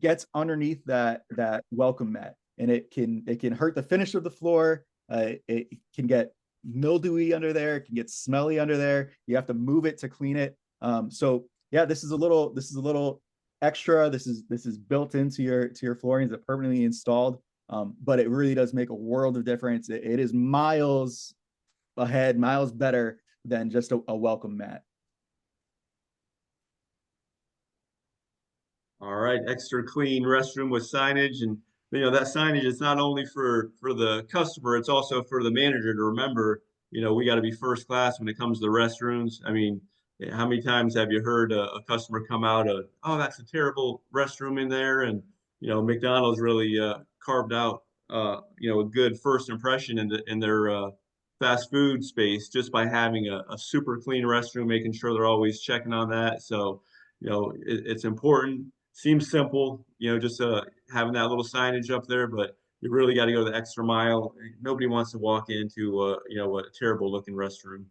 gets underneath that welcome mat, and it can hurt the finish of the floor. It can get mildewy under there. It can get smelly under there. You have to move it to clean it. So yeah, this is a little extra. This is built into your flooring. It's permanently installed. But it really does make a world of difference. It is miles ahead, miles better than just a welcome mat. All right, extra clean restroom with signage, and that signage is not only for the customer, it's also for the manager to remember. We got to be first class when it comes to the restrooms. I mean, how many times have you heard a customer come out oh, that's a terrible restroom in there, and McDonald's really carved out a good first impression in their fast food space just by having a super clean restroom, making sure they're always checking on that. So, it's important. Seems simple, just having that little signage up there, but you really got to go the extra mile. Nobody wants to walk into a terrible looking restroom.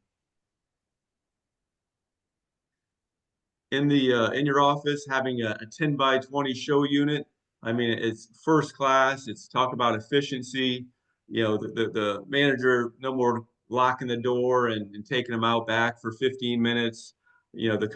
In your office, having a 10 by 20 show unit. I mean, it's first class. It's talk about efficiency. The manager no more locking the door and taking them out back for 15 minutes. The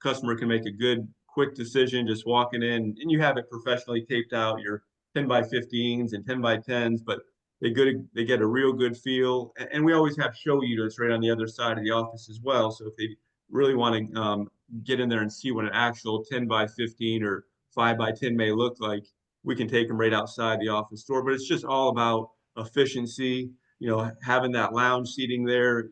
customer can make a good quick decision just walking in, and you have it professionally taped out, your 10 by 15s and 10 by 10s, but they get a real good feel. And we always have show units right on the other side of the office as well. So if they really want to get in there and see what an actual 10 by 15 or 5 by 10 may look like, we can take them right outside the office door. But it's just all about efficiency, having that lounge seating there.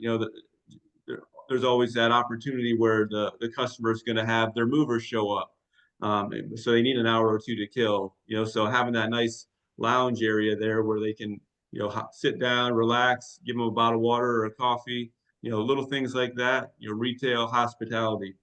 There's always that opportunity where the customer is going to have their movers show up. So they need an hour or two to kill, so having that nice lounge area there where they can, sit down, relax, give them a bottle of water or a coffee, little things like that, retail hospitality.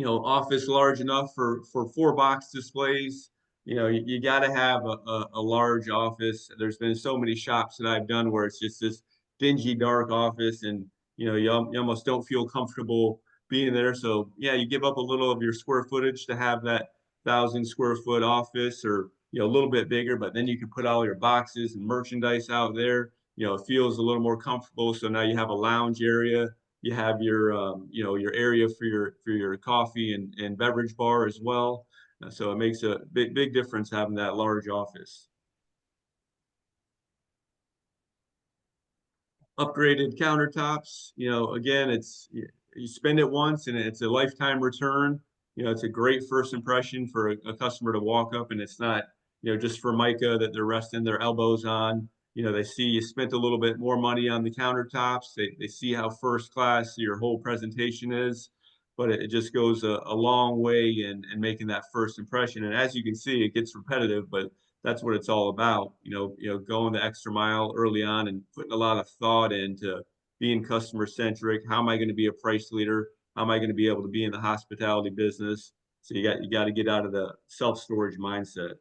Office large enough for 4 box displays. You got to have a large office. There's been so many shops that I've done where it's just this dingy, dark office, and you almost don't feel comfortable being there. So yeah, you give up a little of your square footage to have that 1,000 square foot office, or a little bit bigger, but then you can put all your boxes and merchandise out there. It feels a little more comfortable. So now you have a lounge area, you have your area for your coffee and beverage bar as well. So it makes a big difference having that large office. Upgraded countertops, again, you spend it once and it's a lifetime return. It's a great first impression for a customer to walk up, and it's not, just for mica that they're resting their elbows on. They see you spent a little bit more money on the countertops. They see how first class your whole presentation is, but it just goes a long way in making that first impression. And as you can see, it gets repetitive, but that's what it's all about. Going the extra mile early on and putting a lot of thought into being customer centric. How am I going to be a price leader? How am I going to be able to be in the hospitality business? So you got to get out of the self-storage mindset.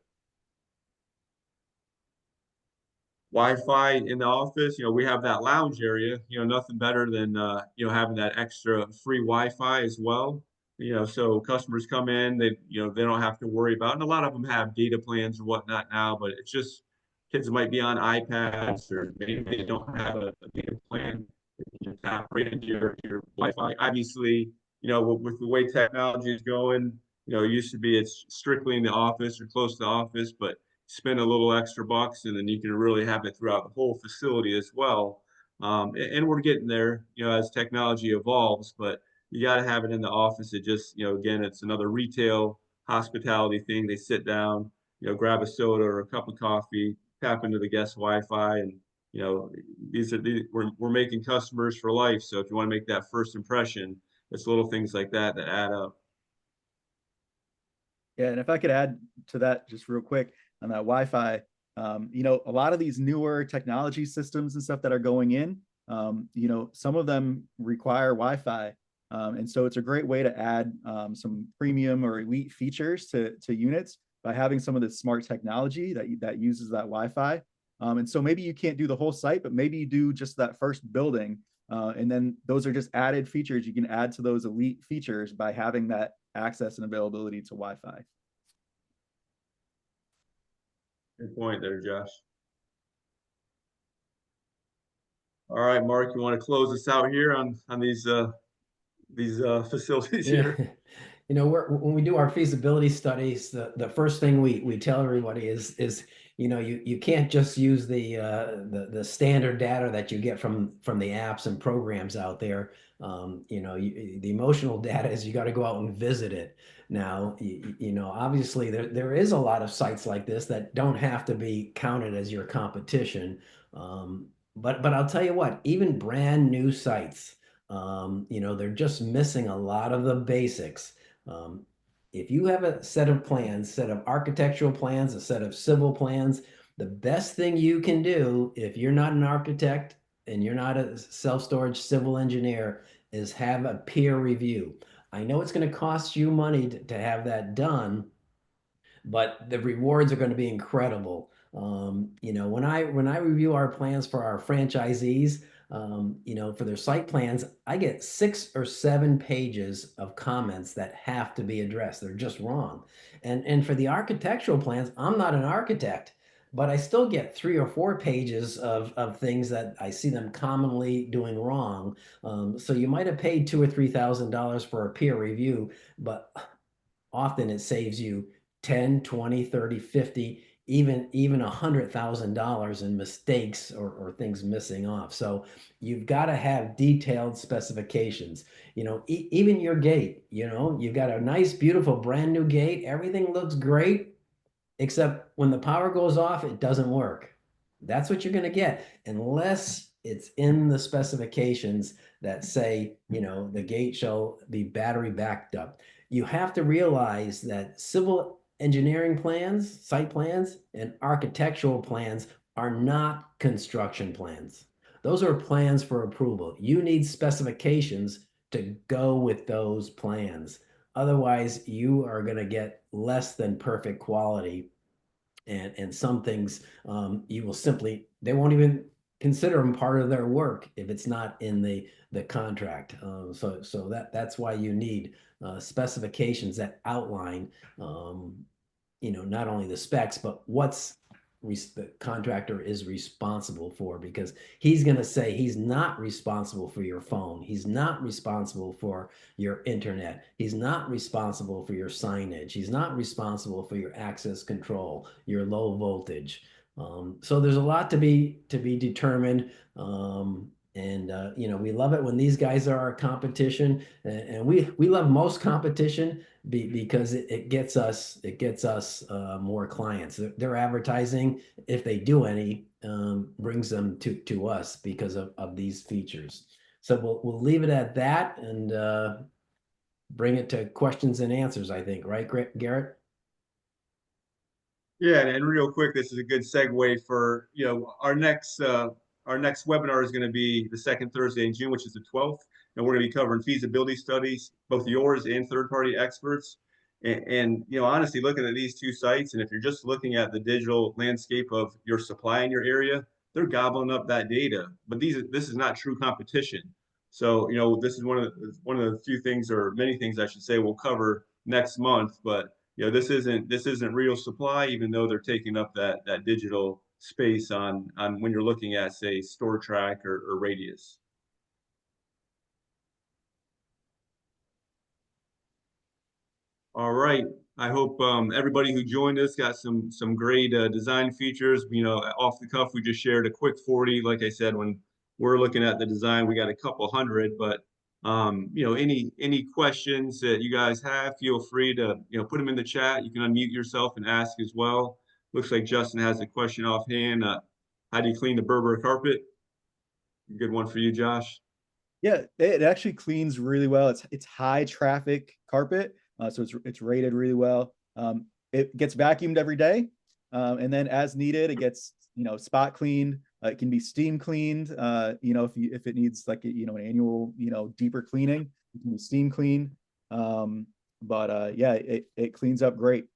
Wi-Fi in the office, we have that lounge area, nothing better than, having that extra free Wi-Fi as well. So customers come in, they don't have to worry about, and a lot of them have data plans or whatnot now, but it's just kids might be on iPads, or maybe they don't have a data plan. You can tap right into your Wi-Fi. Obviously, with the way technology is going, it used to be it's strictly in the office or close to the office, but spend a little extra bucks, and then you can really have it throughout the whole facility as well. And we're getting there, as technology evolves, but you got to have it in the office. It just, again, it's another retail hospitality thing. They sit down, grab a soda or a cup of coffee, tap into the guest Wi-Fi, and we're making customers for life. So if you want to make that first impression, it's little things like that that add up. Yeah, and if I could add to that just real quick on that Wi-Fi, a lot of these newer technology systems and stuff that are going in, some of them require Wi-Fi. And so it's a great way to add some premium or elite features to units by having some of the smart technology that uses that Wi-Fi. And so maybe you can't do the whole site, but maybe you do just that first building. And then those are just added features you can add to those elite features by having that access and availability to Wi-Fi. Good point there, Josh. All right, Mark, you want to close us out here on these facilities here? When we do our feasibility studies, the first thing we tell everybody is you can't just use the standard data that you get from the apps and programs out there. The emotional data is you got to go out and visit it. Now, obviously there is a lot of sites like this that don't have to be counted as your competition. But I'll tell you what, even brand new sites, they're just missing a lot of the basics. if you have a set of plans, set of architectural plans, a set of civil plans, the best thing you can do if you're not an architect and you're not a self-storage civil engineer is have a peer review. I know it's going to cost you money to have that done, but the rewards are going to be incredible. When I review our plans for our franchisees, for their site plans, I get 6 or 7 pages of comments that have to be addressed. They're just wrong. And for the architectural plans, I'm not an architect, but I still get 3 or 4 pages of things that I see them commonly doing wrong. So you might have paid $2,000 or $3,000 for a peer review, but often it saves you 10, 20, 30, 50, even $100,000 in mistakes or things missing off. So you've got to have detailed specifications. Even your gate, you've got a nice, beautiful, brand new gate. Everything looks great, except when the power goes off, it doesn't work. That's what you're going to get, unless it's in the specifications that say, the gate shall be battery backed up. You have to realize that civil engineering plans, site plans, and architectural plans are not construction plans. Those are plans for approval. You need specifications to go with those plans. Otherwise, you are going to get less than perfect quality. And some things you will simply, they won't even consider them part of their work if it's not in the contract. So that's why you need specifications that outline, not only the specs, but what's the contractor is responsible for, because he's going to say he's not responsible for your phone. He's not responsible for your internet. He's not responsible for your signage. He's not responsible for your access control, your low voltage. So there's a lot to be determined. We love it when these guys are our competition, and we love most competition because it gets us more clients. Their advertising, if they do any, brings them to us because of these features. So we'll leave it at that and bring it to questions and answers, I think, right, Garrett? Yeah, and real quick, this is a good segue for, our next webinar is going to be the second Thursday in June, which is the 12th. And we're going to be covering feasibility studies, both yours and third-party experts. And honestly, looking at these two sites, and if you're just looking at the digital landscape of your supply in your area, they're gobbling up that data. But this is not true competition. So, this is one of the few things, or many things I should say, we'll cover next month. But this isn't real supply, even though they're taking up that digital space on when you're looking at, say, store track or radius. All right. I hope everybody who joined us got some great design features. Off the cuff, we just shared a quick 40. Like I said, when we're looking at the design, we got a couple hundred. But any questions that you guys have, feel free to put them in the chat. You can unmute yourself and ask as well. Looks like Justin has a question offhand. How do you clean the Berber carpet? Good one for you, Josh. Yeah, it actually cleans really well. It's high traffic carpet, so it's rated really well. It gets vacuumed every day, and then as needed, it gets spot cleaned. It can be steam cleaned. If it needs like an annual deeper cleaning, it can be steam cleaned. Yeah, it cleans up great.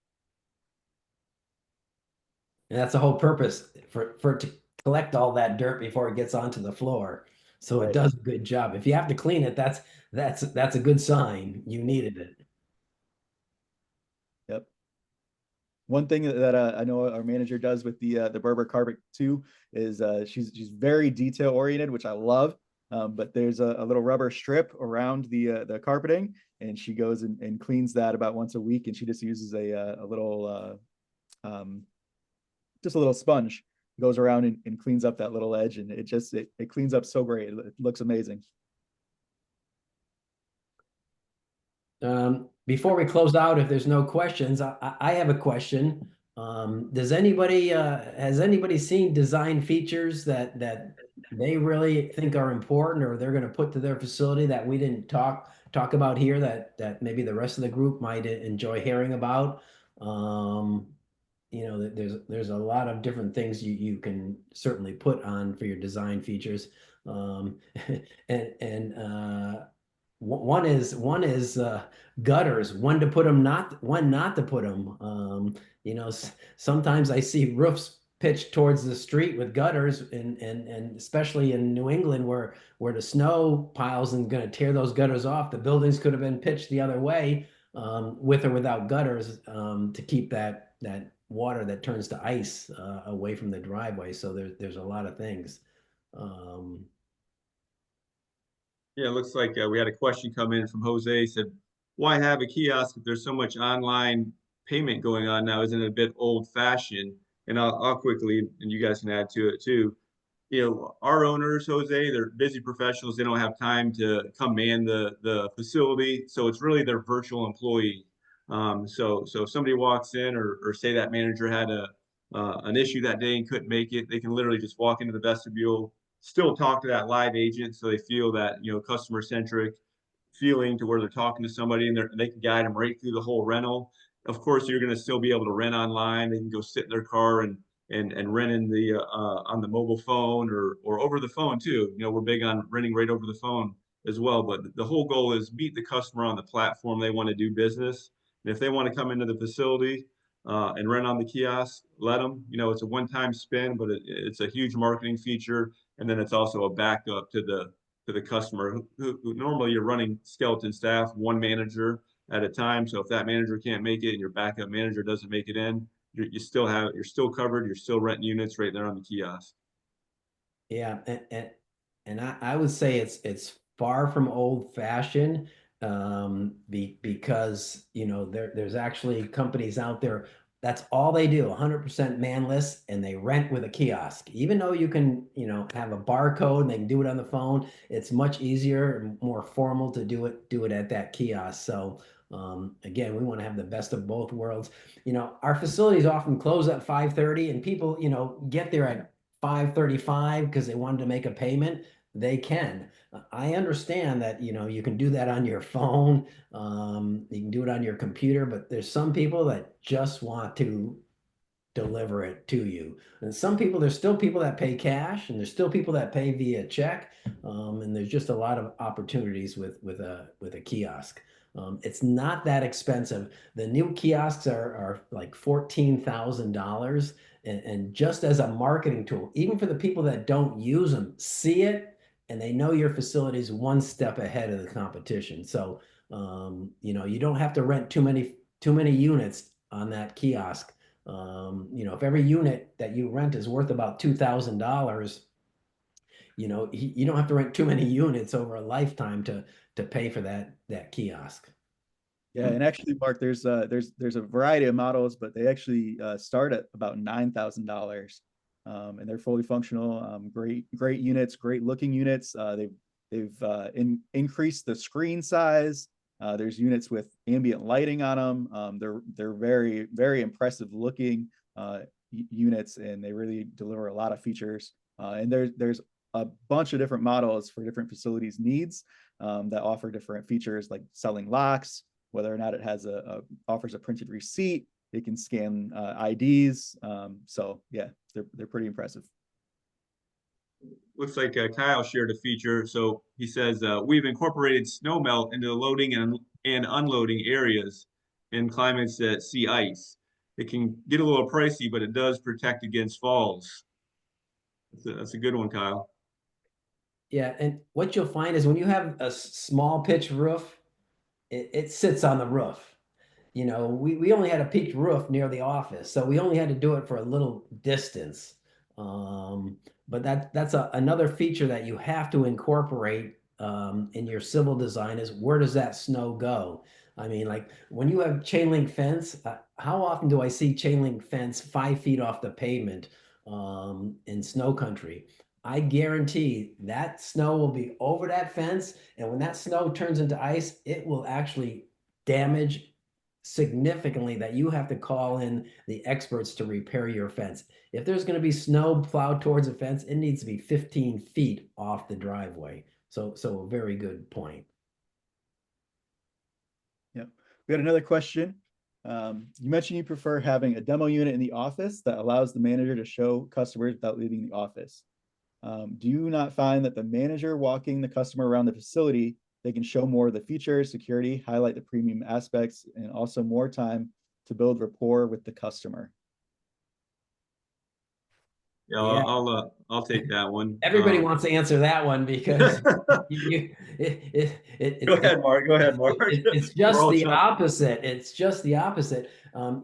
And that's the whole purpose for it to collect all that dirt before it gets onto the floor. So it does a good job. If you have to clean it, that's a good sign. You needed it. Yep. One thing that I know our manager does with the Berber carpet too is she's very detail oriented, which I love. But there's a little rubber strip around the carpeting, and she goes and cleans that about once a week, and she just uses a little just a little sponge, goes around and cleans up that little edge, and it cleans up so great. It looks amazing. Before we close out, if there's no questions, I have a question. Has anybody seen design features that they really think are important or they're going to put to their facility that we didn't talk talk about here that maybe the rest of the group might enjoy hearing about. Um, you know, there's a lot of different things you can certainly put on for your design features. Um, and one is gutters, when to put them, when not to put them. You know, sometimes I see roofs pitched towards the street with gutters, and especially in New England where the snow piles and going to tear those gutters off. The buildings could have been pitched the other way, with or without gutters, to keep that water that turns to ice away from the driveway. So there's a lot of things. Um, Yeah, it looks like we had a question come in from Jose. He said, why have a kiosk if there's so much online payment going on now? Isn't it a bit old fashioned? And I'll quickly, and you guys can add to it too. You know, our owners, Jose, they're busy professionals. They don't have time to come man the facility. So it's really their virtual employee. So if somebody walks in, or say that manager had an issue that day and couldn't make it, they can literally just walk into the vestibule, still talk to that live agent, so they feel that, you know, customer centric feeling to where they're talking to somebody, and they can guide them right through the whole rental. Of course, you're going to still be able to rent online. They can go sit in their car and rent in the on the mobile phone, or over the phone too. You know, we're big on renting right over the phone as well. But the whole goal is meet the customer on the platform they want to do business. And if they want to come into the facility and rent on the kiosk, let them. You know, it's a one-time spend, but it's a huge marketing feature, and then it's also a backup to the customer who normally you're running skeleton staff, one manager at a time. So if that manager can't make it and your backup manager doesn't make it in, you're still covered. You're still renting units right there on the kiosk. Yeah, and I would say it's far from old fashioned, because you know there's actually companies out there that's all they do, 100% manless, and they rent with a kiosk. Even though you can, you know, have a barcode and they can do it on the phone, it's much easier and more formal to do it at that kiosk. So again, we want to have the best of both worlds. You know, our facilities often close at 5:30, and people, you know, get there at 5:35 because they wanted to make a payment. They can. I understand that, you know, you can do that on your phone, you can do it on your computer, but there's some people that just want to deliver it to you. And some people, there's still people that pay cash, and there's still people that pay via check. And there's just a lot of opportunities with a kiosk. It's not that expensive. The new kiosks are like $14,000. And just as a marketing tool, even for the people that don't use them, see it, and they know your facility is one step ahead of the competition. So, you know, you don't have to rent too many units on that kiosk. You know, if every unit that you rent is worth about $2,000, you know, you don't have to rent too many units over a lifetime to pay for that kiosk. Yeah, and actually, Mark, there's a variety of models, but they actually start at about $9,000, and they're fully functional. Great units, great looking units. They've increased the screen size. There's units with ambient lighting on them. They're very impressive looking units, and they really deliver a lot of features. And there's a bunch of different models for different facilities needs that offer different features, like selling locks, whether or not it has offers a printed receipt. It can scan IDs. So yeah, they're pretty impressive. Looks like Kyle shared a feature. So he says, we've incorporated snow melt into the loading and unloading areas in climates that see ice. It can get a little pricey, but it does protect against falls. That's a good one, Kyle. Yeah, and what you'll find is when you have a small pitch roof, it sits on the roof. You know, we only had a peaked roof near the office, so we only had to do it for a little distance. But that's another feature that you have to incorporate in your civil design is where does that snow go? I mean, like when you have chain link fence, how often do I see chain link fence 5 feet off the pavement in snow country? I guarantee that snow will be over that fence, and when that snow turns into ice, it will actually damage significantly that you have to call in the experts to repair your fence. If there's going to be snow plowed towards a fence, it needs to be 15 feet off the driveway. So a very good point. Yep. We got another question. You mentioned you prefer having a demo unit in the office that allows the manager to show customers without leaving the office. Do you not find that the manager walking the customer around the facility, they can show more of the features, security, highlight the premium aspects, and also more time to build rapport with the customer? Yeah, Yeah. I'll take that one. Everybody wants to answer that one because Go ahead, Mark. Go ahead, Mark. it's We're just all the jumping. opposite. It's just the opposite.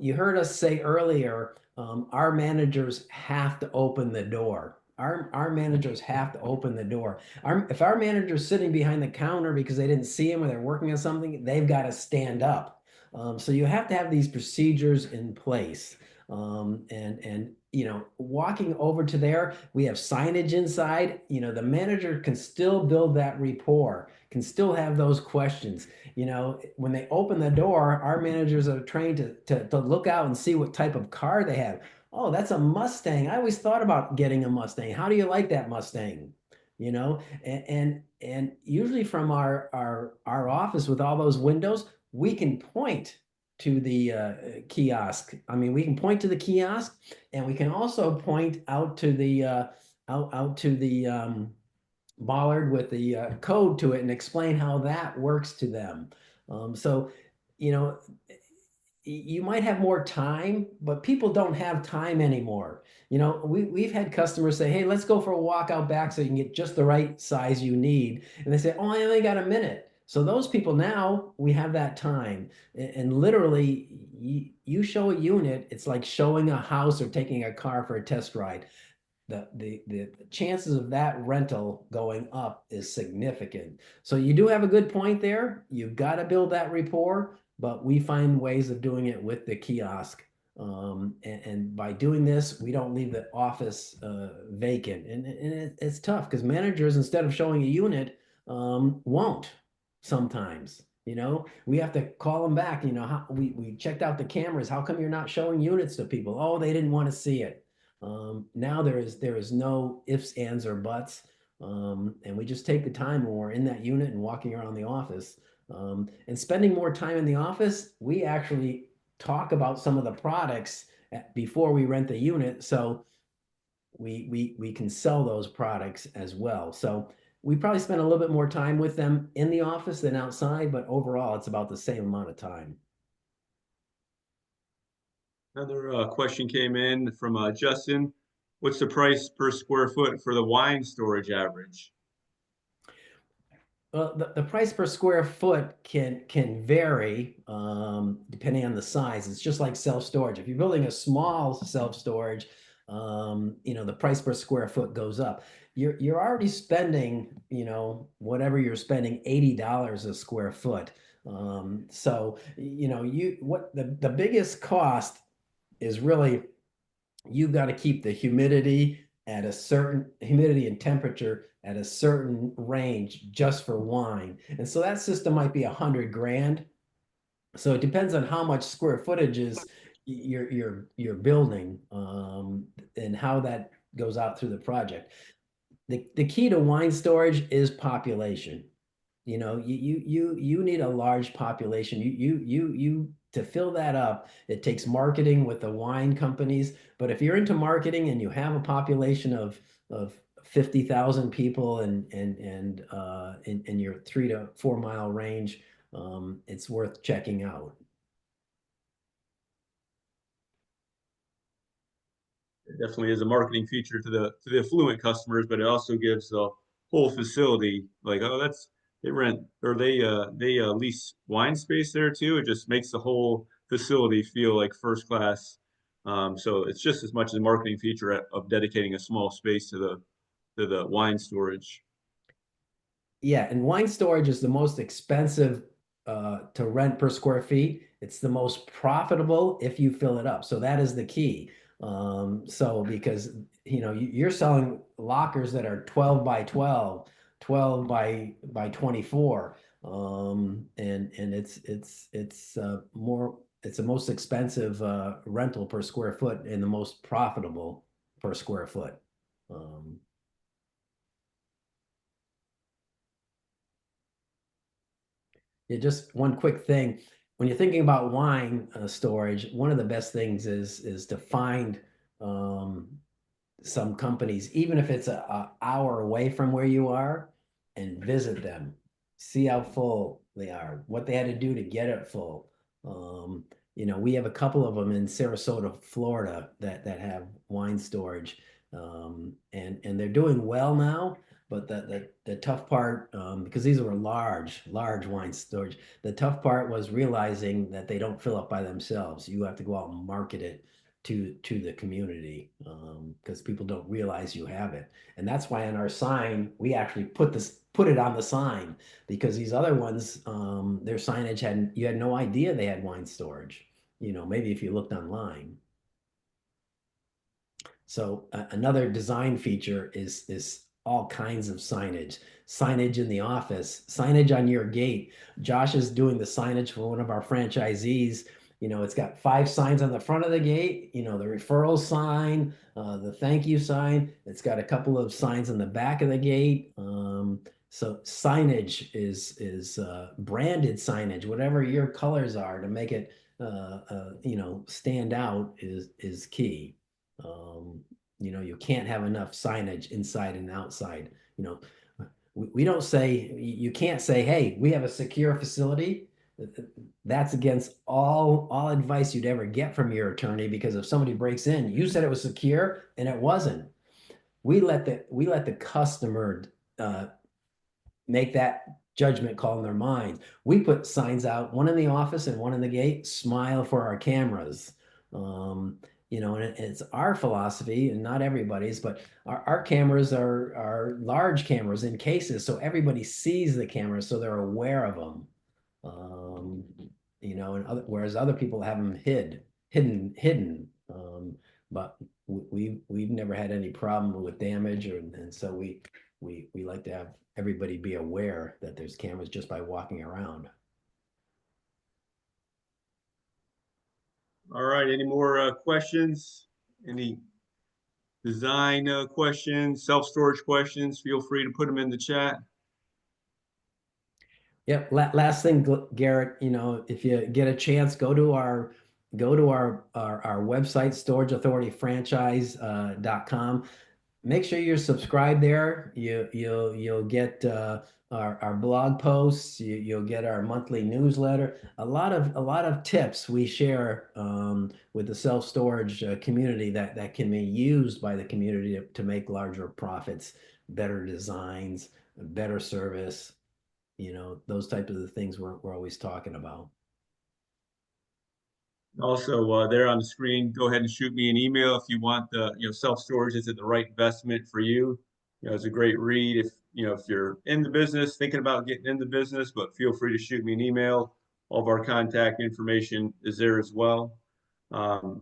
You heard us say earlier, our managers have to open the door. Our managers have to open the door. If our manager's sitting behind the counter because they didn't see him or they're working on something, they've got to stand up. So you have to have these procedures in place. And you know, walking over to there, we have signage inside. You know, the manager can still build that rapport, can still have those questions. You know, when they open the door, our managers are trained to look out and see what type of car they have. Oh, that's a Mustang. I always thought about getting a Mustang. How do you like that Mustang? You know, and usually from our office with all those windows, we can point to the kiosk. I mean, we can point to the kiosk, and we can also point out to the out to the bollard with the code to it and explain how that works to them. So, you know, you might have more time, but people don't have time anymore. You know, we've had customers say, hey, let's go for a walk out back so you can get just the right size you need. And they say, oh, I only got a minute. So those people now, we have that time. And literally, you show a unit, it's like showing a house or taking a car for a test ride. The chances of that rental going up is significant. So you do have a good point there. You've got to build that rapport, but we find ways of doing it with the kiosk. And by doing this, we don't leave the office vacant. And it's tough because managers, instead of showing a unit, won't sometimes. You know, we have to call them back. You know, how we checked out the cameras. How come you're not showing units to people? Oh, they didn't want to see it. Now there is no ifs, ands, or buts. And we just take the time when we're in that unit and walking around the office. And spending more time in the office, we actually talk about some of the products before we rent the unit. So we can sell those products as well. So we probably spend a little bit more time with them in the office than outside, but overall it's about the same amount of time. Another question came in from Justin. What's the price per square foot for the wine storage average? Well, the price per square foot can vary depending on the size. It's just like self-storage. If you're building a small self-storage, you know, the price per square foot goes up. You're already spending, you know, whatever you're spending, $80 a square foot. So, you know, what the biggest cost is really you've got to keep the humidity at a certain humidity and temperature at a certain range just for wine. And so that system might be 100 grand. So it depends on how much square footage is you're building and how that goes out through the project. The key to wine storage is population. You know, you need a large population. You to fill that up, it takes marketing with the wine companies. But if you're into marketing and you have a population of 50,000 people in your 3 to 4 mile range, it's worth checking out. It definitely is a marketing feature to the affluent customers, but it also gives the whole facility like, oh, that's they rent or they lease wine space there too. It just makes the whole facility feel like first class. So it's just as much as a marketing feature of dedicating a small space to the wine storage. Yeah, and wine storage is the most expensive to rent per square feet. It's the most profitable if you fill it up. So that is the key. So because you know you're selling lockers that are 12 by 12, 12 by 24, and it's the most expensive rental per square foot and the most profitable per square foot. Um, Yeah, just one quick thing. when you're thinking about wine storage, one of the best things is to find some companies, even if it's a hour away from where you are, and visit them, see how full they are, what they had to do to get it full. You know, we have a couple of them in Sarasota, Florida, that have wine storage, and they're doing well now. But the tough part, because these were large wine storage, the tough part was realizing that they don't fill up by themselves. You have to go out and market it to the community, because people don't realize you have it. And that's why on our sign, we actually put it on the sign, because these other ones, their signage you had no idea they had wine storage, you know, maybe if you looked online. So another design feature is all kinds of signage in the office, signage on your gate. Josh is doing the signage for one of our franchisees. You know, it's got 5 signs on the front of the gate, you know, the referral sign, the thank you sign. It's got a couple of signs on the back of the gate. So signage is branded signage, whatever your colors are, to make it you know, stand out is key. You know, you can't have enough signage inside and outside. You know, we don't say, you can't say, hey, we have a secure facility. That's against all advice you'd ever get from your attorney, because if somebody breaks in, you said it was secure and it wasn't. We let the customer make that judgment call in their mind. We put signs out, one in the office and one in the gate, smile for our cameras. You know, and it's our philosophy, and not everybody's, but our cameras are large cameras in cases, so everybody sees the cameras, so they're aware of them. You know, and whereas other people have them hidden. But we've never had any problem with damage, and so we like to have everybody be aware that there's cameras just by walking around. All right, any more questions? Any design questions, self-storage questions? Feel free to put them in the chat. Yep. Last thing, Garrett, you know, if you get a chance, go to our website, storageauthorityfranchise.com. Make sure you're subscribed there. You'll get our blog posts. You'll get our monthly newsletter. A lot of tips we share with the self-storage community that can be used by the community to make larger profits, better designs, better service. You know, those types of the things we're always talking about. Also, there on the screen, go ahead and shoot me an email if you want the, self-storage. Is it the right investment for you? You know, it's a great read if, if you're in the business, thinking about getting in the business, but feel free to shoot me an email. All of our contact information is there as well. Our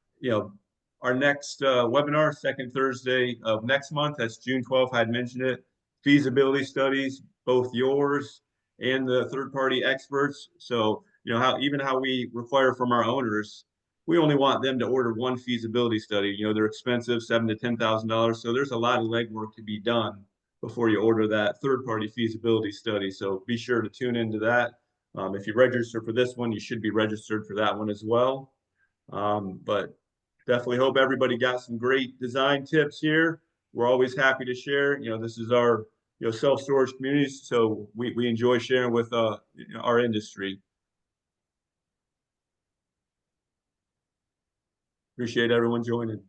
next webinar, second Thursday of next month, that's June 12th, I had mentioned it. Feasibility studies, both yours and the third-party experts. So, how we require from our owners, we only want them to order one feasibility study. You know, they're expensive, $7,000 to $10,000. So there's a lot of legwork to be done before you order that third-party feasibility study. So be sure to tune into that. If you register for this one, you should be registered for that one as well. But definitely hope everybody got some great design tips here. We're always happy to share. You know, this is our self-storage community, so we enjoy sharing with our industry. Appreciate everyone joining.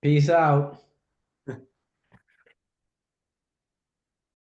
Peace out.